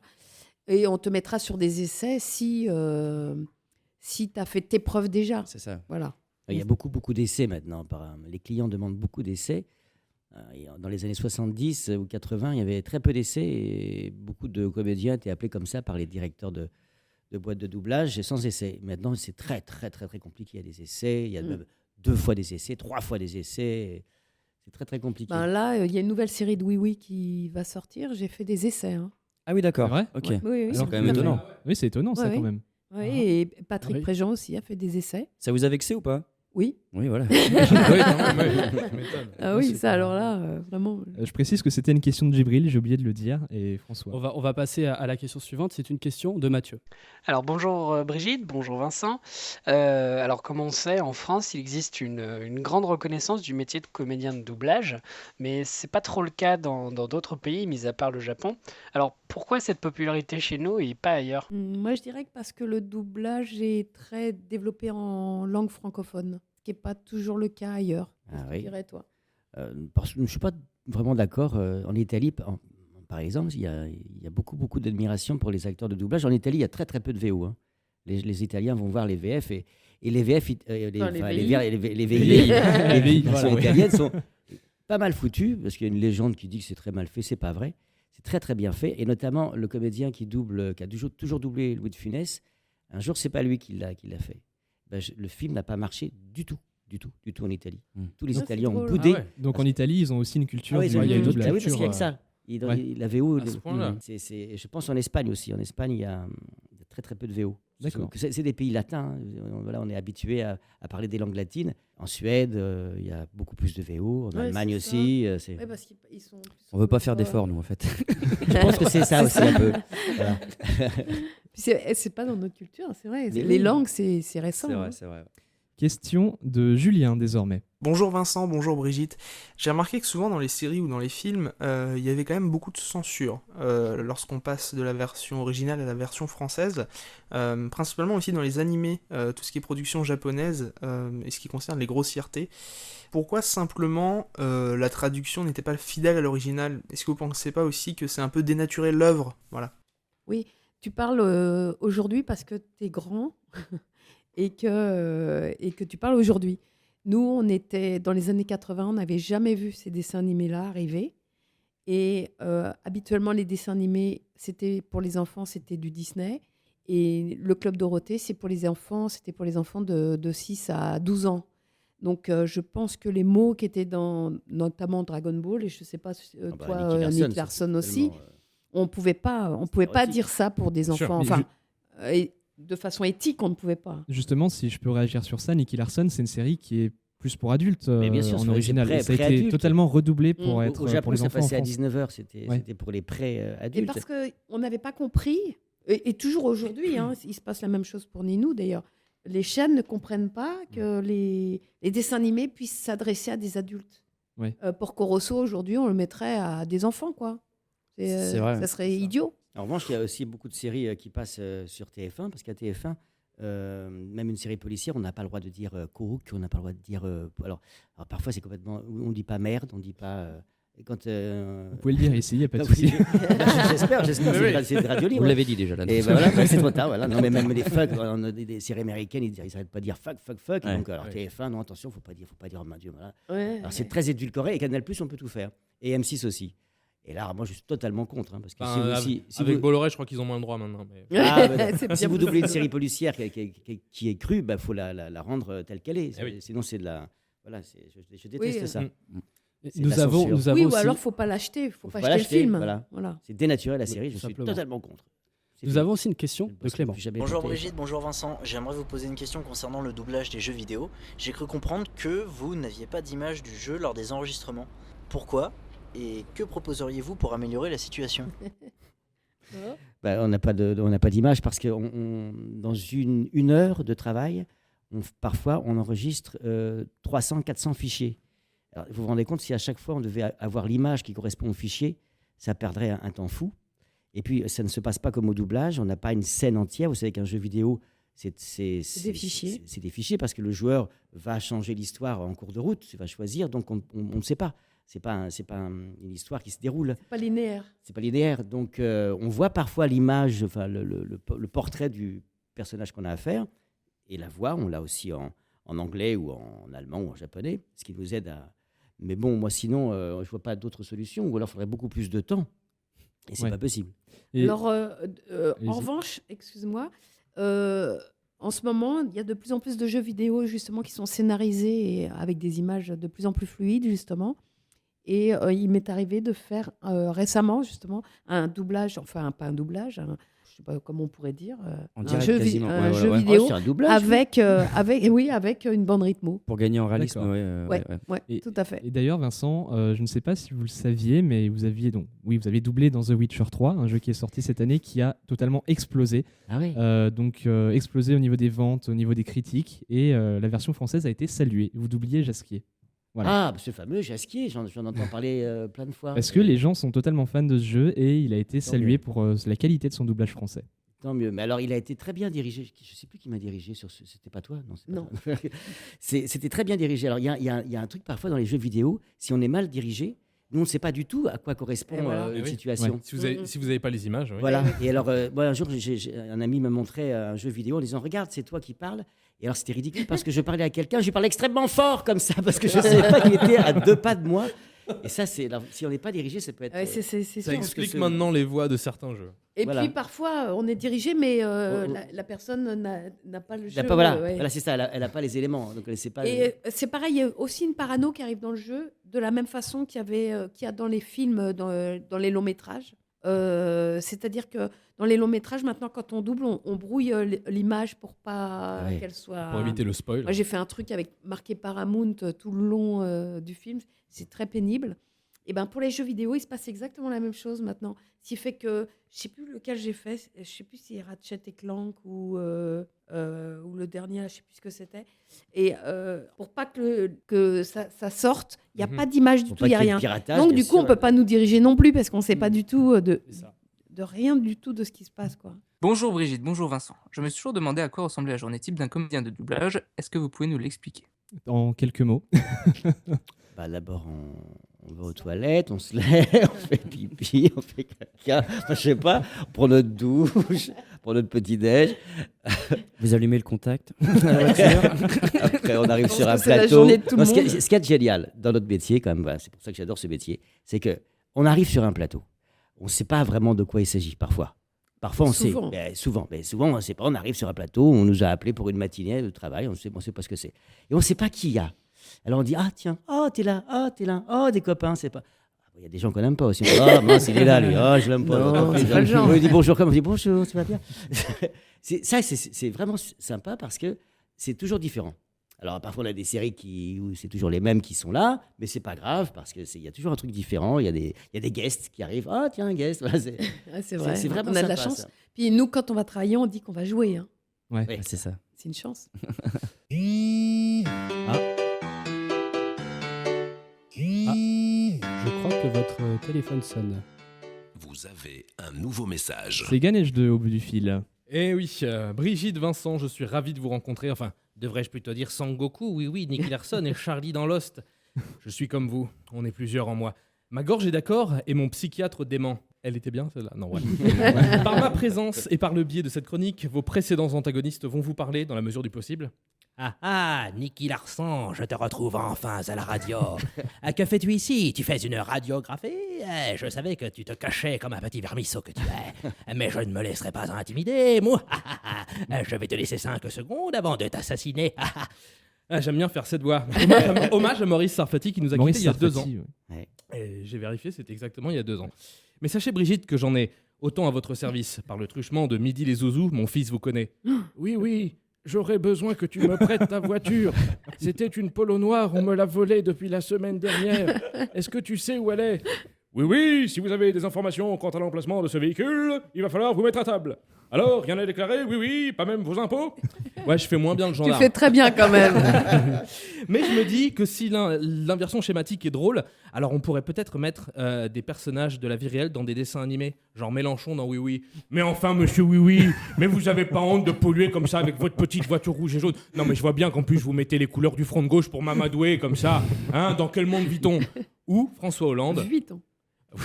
Et on te mettra sur des essais si tu as fait tes preuves déjà. C'est ça. Voilà. Il y a beaucoup d'essais maintenant. Les clients demandent beaucoup d'essais. Dans les années 70 ou 80, il y avait très peu d'essais et beaucoup de comédiens étaient appelés comme ça par les directeurs de boîtes de doublage et sans essais. Maintenant, c'est très compliqué. Il y a des essais, il y a 2 fois des essais, 3 fois des essais. C'est très compliqué. Là, il y a une nouvelle série de Oui Oui qui va sortir. J'ai fait des essais. Ah oui, d'accord. C'est vrai. Ok. Oui, oui, C'est quand même étonnant. Oui, c'est étonnant ça Ouais, quand ouais. même. Oui, et Patrick Préjean aussi a fait des essais. Ça vous a vexé ou pas? Oui. Oui, voilà. Oui, quand même, tu m'étonnes. Ah oui, ça alors là, vraiment. Je précise que c'était une question de Djibril, j'ai oublié de le dire, et François. On va passer à la question suivante. C'est une question de Mathieu. Alors bonjour Brigitte, bonjour Vincent. Alors comme on sait, en France, il existe une grande reconnaissance du métier de comédien de doublage, mais c'est pas trop le cas dans d'autres pays, mis à part le Japon. Alors pourquoi cette popularité chez nous et pas ailleurs? Moi, je dirais que parce que le doublage est très développé en langue francophone, ce qui n'est pas toujours le cas ailleurs. Ah Qu'est-ce que oui. tu dirais, toi? Parce que je ne suis pas vraiment d'accord. En Italie, par exemple, il y a beaucoup d'admiration pour les acteurs de doublage. En Italie, il y a très peu de VO. Hein. Les Italiens vont voir les VF et les VF, les VI italiennes sont pas mal foutues, parce qu'il y a une légende qui dit que c'est très mal fait. C'est pas vrai. C'est très bien fait. Et notamment, le comédien qui a toujours doublé Louis de Funès, un jour, c'est pas lui qui l'a fait. Le film n'a pas marché du tout en Italie. Tous les Italiens ont boudé. Ah ouais. Donc en Italie, ils ont aussi une culture. Il y a une autre culture. oui, parce qu'il y a que ça. La VO, À ce point-là. je pense en Espagne aussi. En Espagne, il y a très peu de VO. D'accord. C'est des pays latins. Voilà, on est habitué à parler des langues latines. En Suède, il y a beaucoup plus de VO. En Allemagne aussi. Parce qu'ils sont On veut pas faire d'efforts, nous, en fait. Je pense que c'est ça aussi un peu. Voilà. C'est pas dans notre culture, c'est vrai. Les langues, c'est récent. C'est vrai. Question de Julien désormais. Bonjour Vincent, bonjour Brigitte. J'ai remarqué que souvent dans les séries ou dans les films, il y avait quand même beaucoup de censure lorsqu'on passe de la version originale à la version française, principalement aussi dans les animés, tout ce qui est production japonaise et ce qui concerne les grossièretés. Pourquoi simplement la traduction n'était pas fidèle à l'original? Est-ce que vous pensez pas aussi que c'est un peu dénaturer l'œuvre? Voilà. Oui, tu parles aujourd'hui parce que tu es grand et que tu parles aujourd'hui. Nous, on était dans les années 80, on n'avait jamais vu ces dessins animés-là arriver. Et habituellement, les dessins animés, c'était pour les enfants, c'était du Disney. Et le Club Dorothée, c'était pour les enfants de 6 à 12 ans. Donc, je pense que les mots qui étaient dans notamment Dragon Ball, et je ne sais pas, toi, Nick Larson aussi, on ne pouvait pas dire ça pour des enfants. Enfin, de façon éthique, on ne pouvait pas. Justement, si je peux réagir sur ça, Nicky Larson, c'est une série qui est plus pour adultes bien sûr, en original. Et ça a été pré-adulte. Totalement redoublé pour être Au Japon, pour les ça enfants. passait à en France. 19h, c'était pour les pré-adultes. Et parce qu'on n'avait pas compris, et toujours aujourd'hui, il se passe la même chose pour Ninou d'ailleurs, les chaînes ne comprennent pas que les dessins animés puissent s'adresser à des adultes. Ouais. Porco Rosso, aujourd'hui, on le mettrait à des enfants, quoi. C'est vrai. Ça serait idiot. En revanche, il y a aussi beaucoup de séries qui passent sur TF1, parce qu'à TF1, même une série policière, on n'a pas le droit de dire cook, on n'a pas le droit de dire. Alors parfois, c'est complètement. On ne dit pas merde, on ne dit pas. Quand, Vous pouvez le dire ici, il n'y a pas de souci. J'espère, c'est de radio libre. Vous l'avez dit déjà, là. Et voilà, c'est trop tard. Voilà. Non, mais même les fuck, on a des séries américaines, ils n'arrêtent pas de dire fuck. Ouais. Donc, alors TF1, non, attention, faut pas dire, oh mon Dieu. Voilà. Ouais, alors, c'est très édulcoré, et Canal+, on peut tout faire. Et M6 aussi. Et là, moi, je suis totalement contre. Parce que avec Bolloré, je crois qu'ils ont moins le droit maintenant. Mais... si vous doublez une série policière qui est crue, il faut la rendre telle qu'elle est. Sinon, c'est de la. Voilà, je déteste ça. Nous avons oui, aussi... ou alors il ne faut pas l'acheter. Il ne faut pas acheter le film. Voilà. C'est dénaturer la série, je suis totalement contre. Nous avons aussi une question de Clément. Bonjour Brigitte, bonjour Vincent. J'aimerais vous poser une question concernant le doublage des jeux vidéo. J'ai cru comprendre que vous n'aviez pas d'image du jeu lors des enregistrements. Pourquoi ? Et que proposeriez-vous pour améliorer la situation ? On n'a pas d'image parce que dans une heure de travail, parfois on enregistre 300-400 fichiers. Alors, vous vous rendez compte, si à chaque fois on devait avoir l'image qui correspond au fichier, ça perdrait un temps fou. Et puis ça ne se passe pas comme au doublage, on n'a pas une scène entière. Vous savez qu'un jeu vidéo, c'est des fichiers. C'est des fichiers parce que le joueur va changer l'histoire en cours de route, il va choisir, donc on ne sait pas. C'est pas une histoire qui se déroule. C'est pas linéaire. C'est pas linéaire. Donc, on voit parfois l'image, enfin, le portrait du personnage qu'on a à faire. Et la voix, on l'a aussi en anglais ou en allemand ou en japonais, ce qui nous aide à... Mais bon, moi, sinon, je vois pas d'autres solutions. Ou alors, il faudrait beaucoup plus de temps. Et c'est pas possible. Alors, en revanche, excuse-moi, en ce moment, il y a de plus en plus de jeux vidéo, justement, qui sont scénarisés et avec des images de plus en plus fluides, justement. Et il m'est arrivé de faire récemment, justement, un doublage, enfin, pas un doublage, je ne sais pas comment on pourrait dire, un jeu vidéo c'est un doublage, avec une bande rythmo. Pour gagner en réalisme, ouais, tout à fait. Et d'ailleurs, Vincent, je ne sais pas si vous le saviez, mais vous aviez doublé dans The Witcher 3, un jeu qui est sorti cette année qui a totalement explosé. Ah oui. Explosé au niveau des ventes, au niveau des critiques, et la version française a été saluée. Vous doubliez Jasquier. Voilà. Ah, ce fameux Jasquier, j'en entends parler plein de fois. Parce que les gens sont totalement fans de ce jeu et il a été salué pour la qualité de son doublage français. Tant mieux. Mais alors, il a été très bien dirigé. Je ne sais plus qui m'a dirigé sur ce. C'était pas toi? Non. C'était très bien dirigé. Alors, il y a un truc parfois dans les jeux vidéo, si on est mal dirigé, nous, on ne sait pas du tout à quoi correspond une situation. Ouais. Si vous n'avez pas les images. Oui. Voilà. Et alors, un jour, un ami me montrait un jeu vidéo en disant regarde, c'est toi qui parles. Et alors, c'était ridicule parce que je parlais à quelqu'un, je lui parlais extrêmement fort comme ça parce que je ne savais pas qu'il était à 2 pas de moi. Et ça, si on n'est pas dirigé, ça peut être. Ça explique maintenant les voix de certains jeux. Et puis parfois, on est dirigé, mais la personne n'a pas le jeu. Voilà, c'est ça, elle n'a pas les éléments. Donc elle sait pas. Et c'est pareil, il y a aussi une parano qui arrive dans le jeu, de la même façon qu'il y a dans les films, dans les longs métrages. C'est-à-dire que dans les longs métrages, maintenant, quand on double, on brouille l'image pour pas qu'elle soit. Pour éviter le spoil. Moi, j'ai fait un truc avec marqué Paramount tout le long du film. C'est très pénible. Et ben pour les jeux vidéo, il se passe exactement la même chose maintenant. Ce qui fait que je sais plus lequel j'ai fait. Je sais plus si c'est Ratchet et Clank ou le dernier, je sais plus ce que c'était. Et pour pas que ça sorte, il y a pas d'image du tout, il y a rien. Donc du coup, on peut pas nous diriger non plus parce qu'on sait pas du tout de rien du tout de ce qui se passe, quoi. Bonjour Brigitte, bonjour Vincent. Je me suis toujours demandé à quoi ressemblait la journée type d'un comédien de doublage. Est-ce que vous pouvez nous l'expliquer? En quelques mots. D'abord, on va aux toilettes, on se lève, on fait pipi, on fait caca, je sais pas, on prend notre douche, on prend notre petit-déj. Vous allumez le contact. Après, on arrive sur un plateau. Ce qui est génial dans notre métier, quand même, c'est pour ça que j'adore ce métier, c'est qu'on arrive sur un plateau. On ne sait pas vraiment de quoi il s'agit, parfois. Parfois, on sait. Souvent, on ne sait pas. On arrive sur un plateau, on nous a appelés pour une matinée de travail, on ne sait pas ce que c'est. Et on ne sait pas qui il y a. Alors on dit ah tiens, t'es là, des copains, c'est pas. Il y a des gens qu'on n'aime pas aussi. Mince, il est là lui, je l'aime pas. Non, c'est pas le genre. On lui dit bonjour, comme on dit bonjour, tu vas bien. c'est vraiment sympa parce que c'est toujours différent. Alors parfois on a des séries où c'est toujours les mêmes qui sont là, mais c'est pas grave parce que il y a toujours un truc différent. Il y a des guests qui arrivent. Ah tiens un guest. Voilà, c'est vrai. C'est vraiment on a de sympa, la chance. ça. Puis nous quand on va travailler, on dit qu'on va jouer. Hein. Ouais, c'est ça. C'est une chance. Je crois que votre téléphone sonne. Vous avez un nouveau message. C'est Ganesh au bout du fil. Eh oui, Brigitte, Vincent, je suis ravi de vous rencontrer. Enfin, devrais-je plutôt dire Sangoku? Oui, Nicky Larson et Charlie dans Lost. Je suis comme vous, on est plusieurs en moi. Ma gorge est d'accord et mon psychiatre dément. Elle était bien celle-là? Non, ouais. Par ma présence et par le biais de cette chronique, vos précédents antagonistes vont vous parler dans la mesure du possible. Ah, Nicky Larson, je te retrouve enfin à la radio. Que fais-tu ici? Tu fais une radiographie? Je savais que tu te cachais comme un petit vermisseau que tu es. Mais je ne me laisserai pas intimider, moi. Je vais te laisser 5 secondes avant de t'assassiner. J'aime bien faire cette voix. Hommage à Maurice Sarfati qui nous a quittés il y a 2 ans. Ouais. Et j'ai vérifié, c'était exactement il y a 2 ans. Mais sachez, Brigitte, que j'en ai autant à votre service. Par le truchement de Midi les Zouzous, mon fils vous connaît. Oui, j'aurais besoin que tu me prêtes ta voiture. C'était une Polo noire, on me l'a volée depuis la semaine dernière. Est-ce que tu sais où elle est? Oui, si vous avez des informations quant à l'emplacement de ce véhicule, il va falloir vous mettre à table. Alors, rien à déclarer? Oui, pas même vos impôts? Ouais, je fais moins bien le gendarme. Tu fais très bien quand même. Mais je me dis que si l'inversion schématique est drôle, alors on pourrait peut-être mettre des personnages de la vie réelle dans des dessins animés, genre Mélenchon dans Oui. Mais enfin, monsieur Oui, mais vous avez pas honte de polluer comme ça avec votre petite voiture rouge et jaune? Non, mais je vois bien qu'en plus vous mettez les couleurs du front de gauche pour m'amadouer comme ça. Hein, dans quel monde vit-on? Ou François Hollande. Vit-on? Ou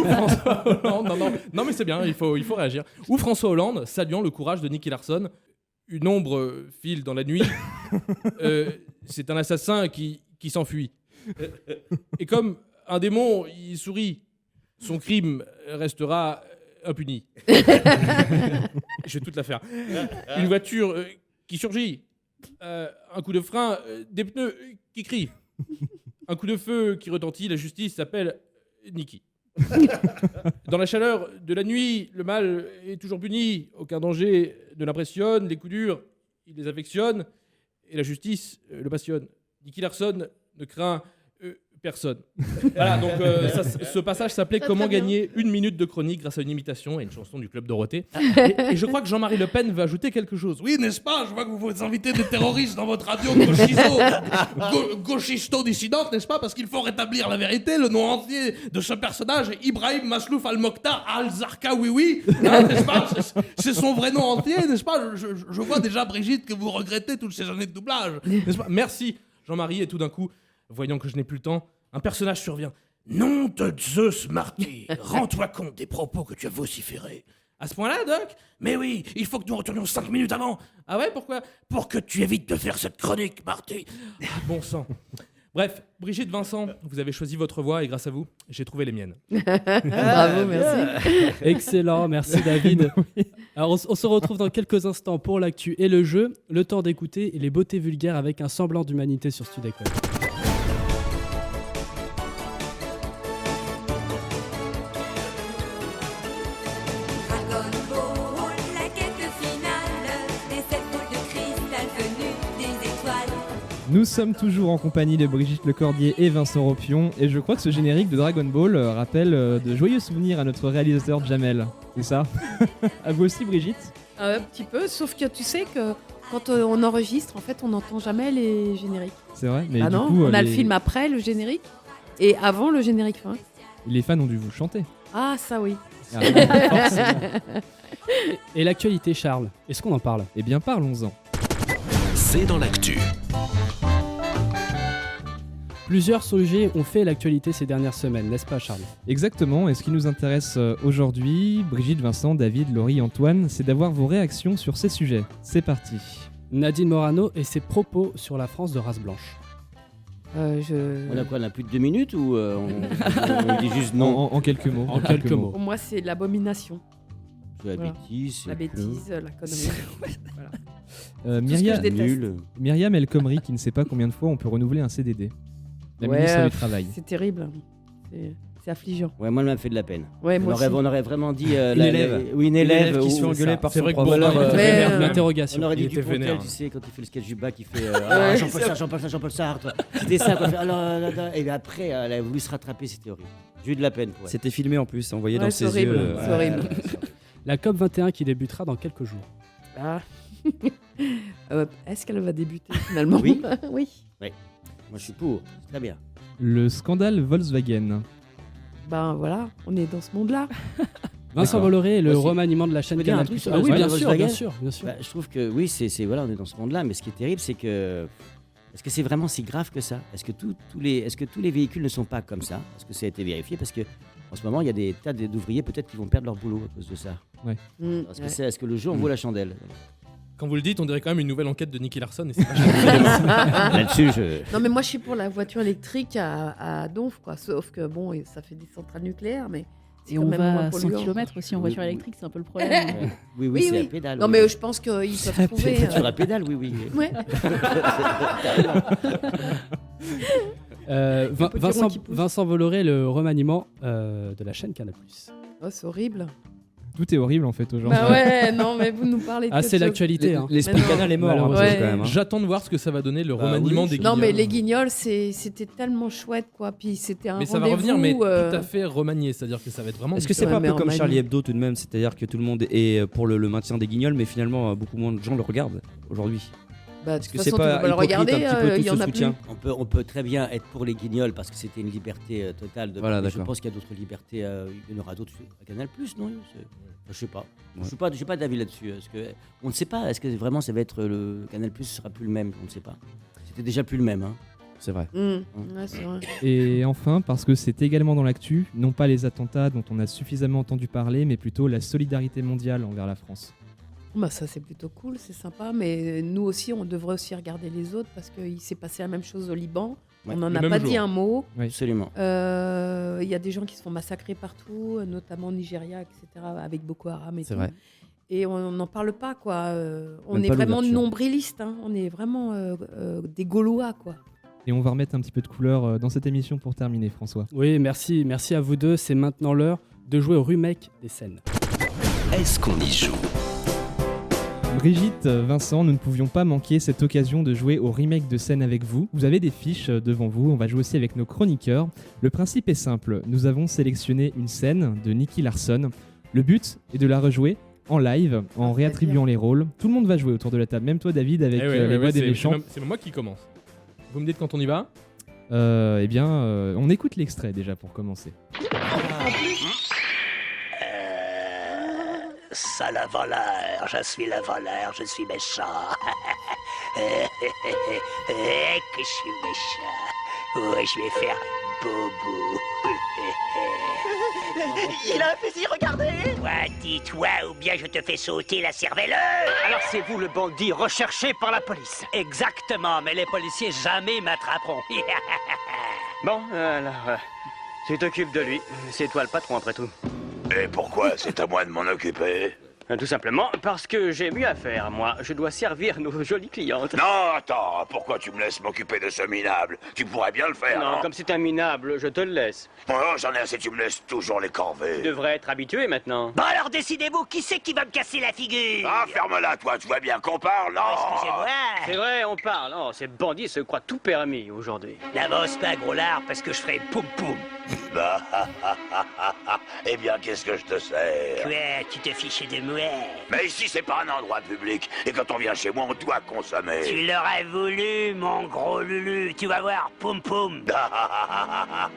François Hollande, non mais c'est bien, il faut réagir. Ou François Hollande saluant le courage de Nicky Larson. Une ombre file dans la nuit. C'est un assassin qui s'enfuit. Et comme un démon, il sourit. Son crime restera impuni. Je vais toute la faire. Une voiture qui surgit. Un coup de frein, des pneus qui crient. Un coup de feu qui retentit, la justice s'appelle Niki. Dans la chaleur de la nuit, le mal est toujours puni. Aucun danger ne l'impressionne. Les coups durs, il les affectionne. Et la justice le passionne. Nicky Larson ne craint personne. Voilà, donc ce passage s'appelait « Comment gagner 1 minute de chronique grâce à une imitation » et une chanson du Club Dorothée. Et je crois que Jean-Marie Le Pen veut ajouter quelque chose. Oui, n'est-ce pas? Je vois que vous invitez des terroristes dans votre radio gauchisto-dissidente, n'est-ce pas? Parce qu'il faut rétablir la vérité. Le nom entier de ce personnage est Ibrahim Maslouf Al-Mokhtar Al-Zarqawi, hein, n'est-ce pas? C'est son vrai nom entier, n'est-ce pas? Je vois déjà, Brigitte, que vous regrettez toutes ces années de doublage, n'est-ce pas? Merci, Jean-Marie. Et tout d'un coup, voyant que je n'ai plus le temps, un personnage survient. Nom de Zeus Marty, rends-toi compte des propos que tu as vociférés. À ce point-là, Doc? Mais oui, il faut que nous retournions 5 minutes avant. Ah ouais, pourquoi? Pour que tu évites de faire cette chronique, Marty. Bon sang. Bref, Brigitte, Vincent, vous avez choisi votre voix et grâce à vous, j'ai trouvé les miennes. Bravo, merci. Excellent, merci David. Alors on se retrouve dans quelques instants pour l'actu et le jeu. Le temps d'écouter les beautés vulgaires avec un semblant d'humanité sur Studecom. Nous sommes toujours en compagnie de Brigitte Lecordier et Vincent Ropion, et je crois que ce générique de Dragon Ball rappelle de joyeux souvenirs à notre réalisateur Jamel. C'est ça? À vous aussi, Brigitte? Un petit peu, sauf que tu sais que quand on enregistre, en fait, on n'entend jamais les génériques. C'est vrai, mais ah du non, coup, on a le film après le générique et avant le générique fin. Les fans ont dû vous chanter. Ah, ça oui. Et l'actualité, Charles, est-ce qu'on en parle? Eh bien, parlons-en. C'est dans l'actu. Plusieurs sujets ont fait l'actualité ces dernières semaines, n'est-ce pas, Charles? Exactement, et ce qui nous intéresse aujourd'hui, Brigitte, Vincent, David, Laurie, Antoine, c'est d'avoir vos réactions sur ces sujets. C'est parti. Nadine Morano et ses propos sur la France de race blanche. On a quoi? On a plus de 2 minutes ou on dit juste non? En quelques mots. En quelques mots. Pour moi, c'est l'abomination. La bêtise. La bêtise, la connerie. Voilà. Myriam El Khomri qui ne sait pas combien de fois on peut renouveler un CDD. La ministre du Travail. C'est terrible. C'est affligeant. Ouais, moi, elle m'a fait de la peine. Ouais, on aurait vraiment dit une élève qui se fait engueuler par son prof. L'interrogation. On aurait dit Dupontel, tu sais, quand il fait le sketch du bac, il fait Jean-Paul Sartre. C'était ça, quoi. Et après, elle a voulu se rattraper, c'était horrible. J'ai eu de la peine. C'était filmé en plus, envoyé dans ses yeux. C'est horrible. La COP21 qui débutera dans quelques jours. Ah. Est-ce qu'elle va débuter finalement? Oui. Oui. Moi, je suis pour. C'est très bien. Le scandale Volkswagen. Ben voilà, on est dans ce monde-là. Vincent Bolloré, le remaniement de la chaîne Canal+. Ah oui, bien sûr. Je trouve que oui, voilà, on est dans ce monde-là, mais ce qui est terrible, c'est que est-ce que c'est vraiment si grave que ça? Est-ce que tous les véhicules ne sont pas comme ça? Est-ce que ça a été vérifié? Parce que en ce moment, il y a des tas d'ouvriers peut-être qui vont perdre leur boulot à cause de ça. Ouais. Est-ce que le jeu en vaut la chandelle? Quand vous le dites, on dirait quand même une nouvelle enquête de Nicky Larson. Et c'est là-dessus, Non, mais moi, je suis pour la voiture électrique à Donf, quoi. Sauf que bon, ça fait des centrales nucléaires, mais et on va à 100 km aussi en voiture électrique, c'est un peu le problème. Oui, c'est à pédale. Non, mais je pense qu'ils peuvent trouver. Sur la pédale, oui. Ouais. Vincent Bolloré, le remaniement de la chaîne Canal+. Oh, c'est horrible. Tout est horrible en fait aujourd'hui. Bah ouais, non, mais vous nous parlez de. Ah, c'est l'actualité. L'esprit Canal est mort. Quand même, hein. J'attends de voir ce que ça va donner le remaniement des Guignols. Non, mais les Guignols, c'était tellement chouette, quoi. Puis c'était un. Mais ça va revenir, mais tout à fait remanié. C'est-à-dire que ça va être vraiment. Est-ce que c'est pas un peu comme Charlie Hebdo tout de même? C'est-à-dire que tout le monde est pour le maintien des Guignols, mais finalement beaucoup moins de gens le regardent aujourd'hui. Bah, de toute façon, tu peux le regarder, il y en a plus. On peut très bien être pour les Guignols parce que c'était une liberté totale. Je pense qu'il y a d'autres libertés. Il y en aura d'autres à Canal+, non? Je sais pas. Ouais. Je suis pas d'avis là-dessus. On ne sait pas. Est-ce que vraiment ça va être le Canal+, sera plus le même? On ne sait pas. C'était déjà plus le même. Hein. C'est vrai. Ouais, c'est vrai. Et enfin, parce que c'est également dans l'actu, non pas les attentats dont on a suffisamment entendu parler, mais plutôt la solidarité mondiale envers la France. Bah ça c'est plutôt cool, c'est sympa, mais nous aussi on devrait aussi regarder les autres parce qu'il s'est passé la même chose au Liban. Ouais, on n'en a pas dit un mot. Oui, absolument. Il y a des gens qui se font massacrer partout, notamment au Nigeria, etc., avec Boko Haram et tout. Vrai. Et on n'en parle pas, quoi. On est vraiment nombrilistes, hein. On est vraiment des Gaulois, quoi. Et on va remettre un petit peu de couleur dans cette émission pour terminer, François. Oui, merci à vous deux. C'est maintenant l'heure de jouer au remake des scènes. Est-ce qu'on y joue ? Brigitte, Vincent, nous ne pouvions pas manquer cette occasion de jouer au remake de scène avec vous. Vous avez des fiches devant vous, on va jouer aussi avec nos chroniqueurs. Le principe est simple, nous avons sélectionné une scène de Nicky Larson. Le but est de la rejouer en live, en réattribuant les rôles. Tout le monde va jouer autour de la table, même toi David avec les voix des méchants. C'est moi qui commence. Vous me dites quand on y va ? On écoute l'extrait déjà pour commencer. Ça le voleur, je suis le voleur, je suis méchant. Que je suis méchant. Ouais, je vais faire bobo. Il a un fusil, regardez! Toi, dis-toi, ou bien je te fais sauter la cervelle. Alors c'est vous le bandit recherché par la police. Exactement, mais les policiers jamais m'attraperont. Bon, alors, tu t'occupes de lui. C'est toi le patron après tout. Et pourquoi c'est à moi de m'en occuper? Tout simplement parce que j'ai mieux à faire, moi. Je dois servir nos jolies clientes. Non, attends, pourquoi tu me laisses m'occuper de ce minable? Tu pourrais bien le faire, non? Comme c'est un minable, je te le laisse. Oh, j'en ai assez, tu me laisses toujours les corvées. Tu devrais être habitué maintenant. Bon alors décidez-vous, qui c'est qui va me casser la figure? Ah, ferme-la, toi, tu vois bien qu'on parle, non? Excusez-moi. C'est vrai, on parle. Oh, ces bandits se croient tout permis aujourd'hui. N'avance pas, gros lard, parce que je ferai poum-poum. Bah, eh bien, qu'est-ce que je te sers? Quoi, tu te fichais de moi? Mais ici, c'est pas un endroit public. Et quand on vient chez moi, on doit consommer. Tu l'aurais voulu, mon gros Lulu. Tu vas voir, poum-poum. Ah,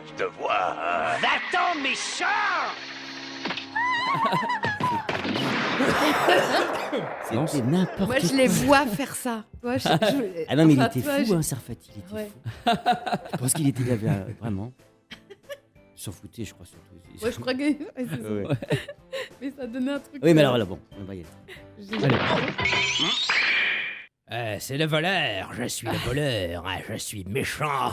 je te vois. Va-t'en, méchant! C'est n'importe quoi. Moi, je les vois faire ça. Moi, Ah non, mais il était fou, Sarfat. Il était fou. Je pense qu'il était vraiment. S'en foutait, je crois, surtout. Ouais, je crois que. Ouais, c'est ça. Ouais. Mais ça donnait un truc. Oui, mais alors là, bon, on va y aller. Allez. C'est le voleur, je suis le voleur, je suis méchant.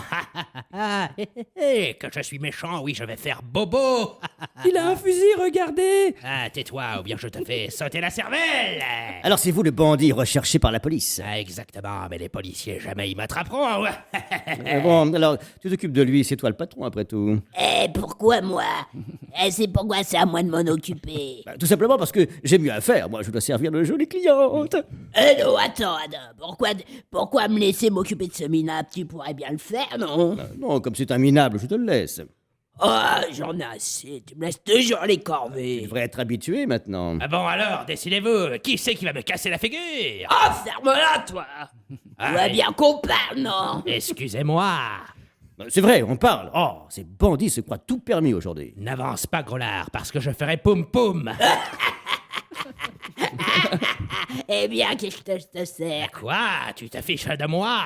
Que je suis méchant, oui, je vais faire bobo. Il a un fusil, regardez. Ah, tais-toi, ou bien je te fais sauter la cervelle. Alors c'est vous le bandit recherché par la police. Ah, exactement, mais les policiers jamais ils m'attraperont. Bon, alors tu t'occupes de lui, c'est toi le patron après tout. Pourquoi moi? C'est pourquoi c'est à moi de m'en occuper. Tout simplement parce que j'ai mieux à faire, moi je dois servir de jolies clientes. Non, attends, pourquoi me laisser m'occuper de ce minable? Tu pourrais bien le faire, non? Non, comme c'est un minable, je te le laisse. Oh, j'en ai assez, tu me laisses toujours les corvées. Tu devrais être habitué maintenant. Ah bon alors, décidez-vous, qui c'est qui va me casser la figure? Oh, ferme-la, toi. Tu vois bien qu'on parle, non? Excusez-moi. C'est vrai, on parle. Oh, ces bandits se croient tout permis aujourd'hui. N'avance pas, gros lard, parce que je ferai poum-poum. Eh bien, qu'est-ce que je te sers? Quoi? Tu t'affiches de moi?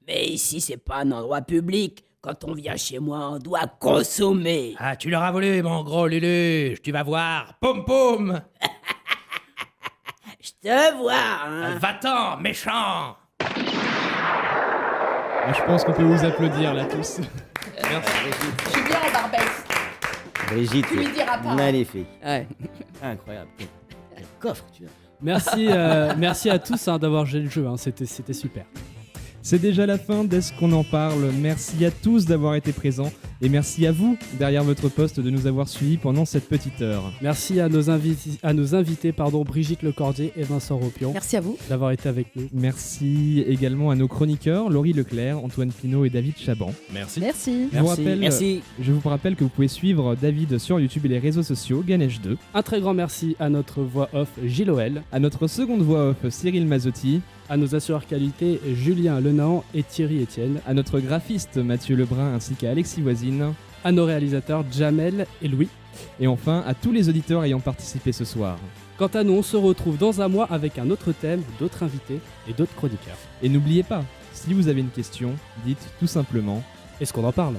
Mais ici, c'est pas un endroit public. Quand on vient chez moi, on doit consommer. Ah, tu l'auras voulu, mon gros Lulu. Tu vas voir. Poum-poum. Je te vois, hein. Va-t'en, méchant. Je pense qu'on peut vous applaudir là tous. Merci. Je suis bien en Barbès. Brigitte, Tu lui diras pas. magnifique. Ouais. Incroyable. Quel coffre tu as. Merci à tous d'avoir joué le jeu, c'était super. C'est déjà la fin d'Est-ce qu'on en parle. Merci à tous d'avoir été présents et merci à vous derrière votre poste de nous avoir suivis pendant cette petite heure. Merci à nos invités, Brigitte Lecordier et Vincent Ropion. Merci à vous d'avoir été avec nous. Merci également à nos chroniqueurs Laurie Leclerc, Antoine Pinault et David Chaban. Merci. Merci. Je vous rappelle que vous pouvez suivre David sur YouTube et les réseaux sociaux, Ganesh2. Un très grand merci à notre voix off Gilles Oel, à notre seconde voix off Cyril Mazzotti, à nos assureurs qualité Julien Lenan et Thierry Etienne, à notre graphiste Mathieu Lebrun ainsi qu'à Alexis Voisine, à nos réalisateurs Jamel et Louis, et enfin à tous les auditeurs ayant participé ce soir. Quant à nous, on se retrouve dans un mois avec un autre thème, d'autres invités et d'autres chroniqueurs. Et n'oubliez pas, si vous avez une question, dites tout simplement « Est-ce qu'on en parle ?»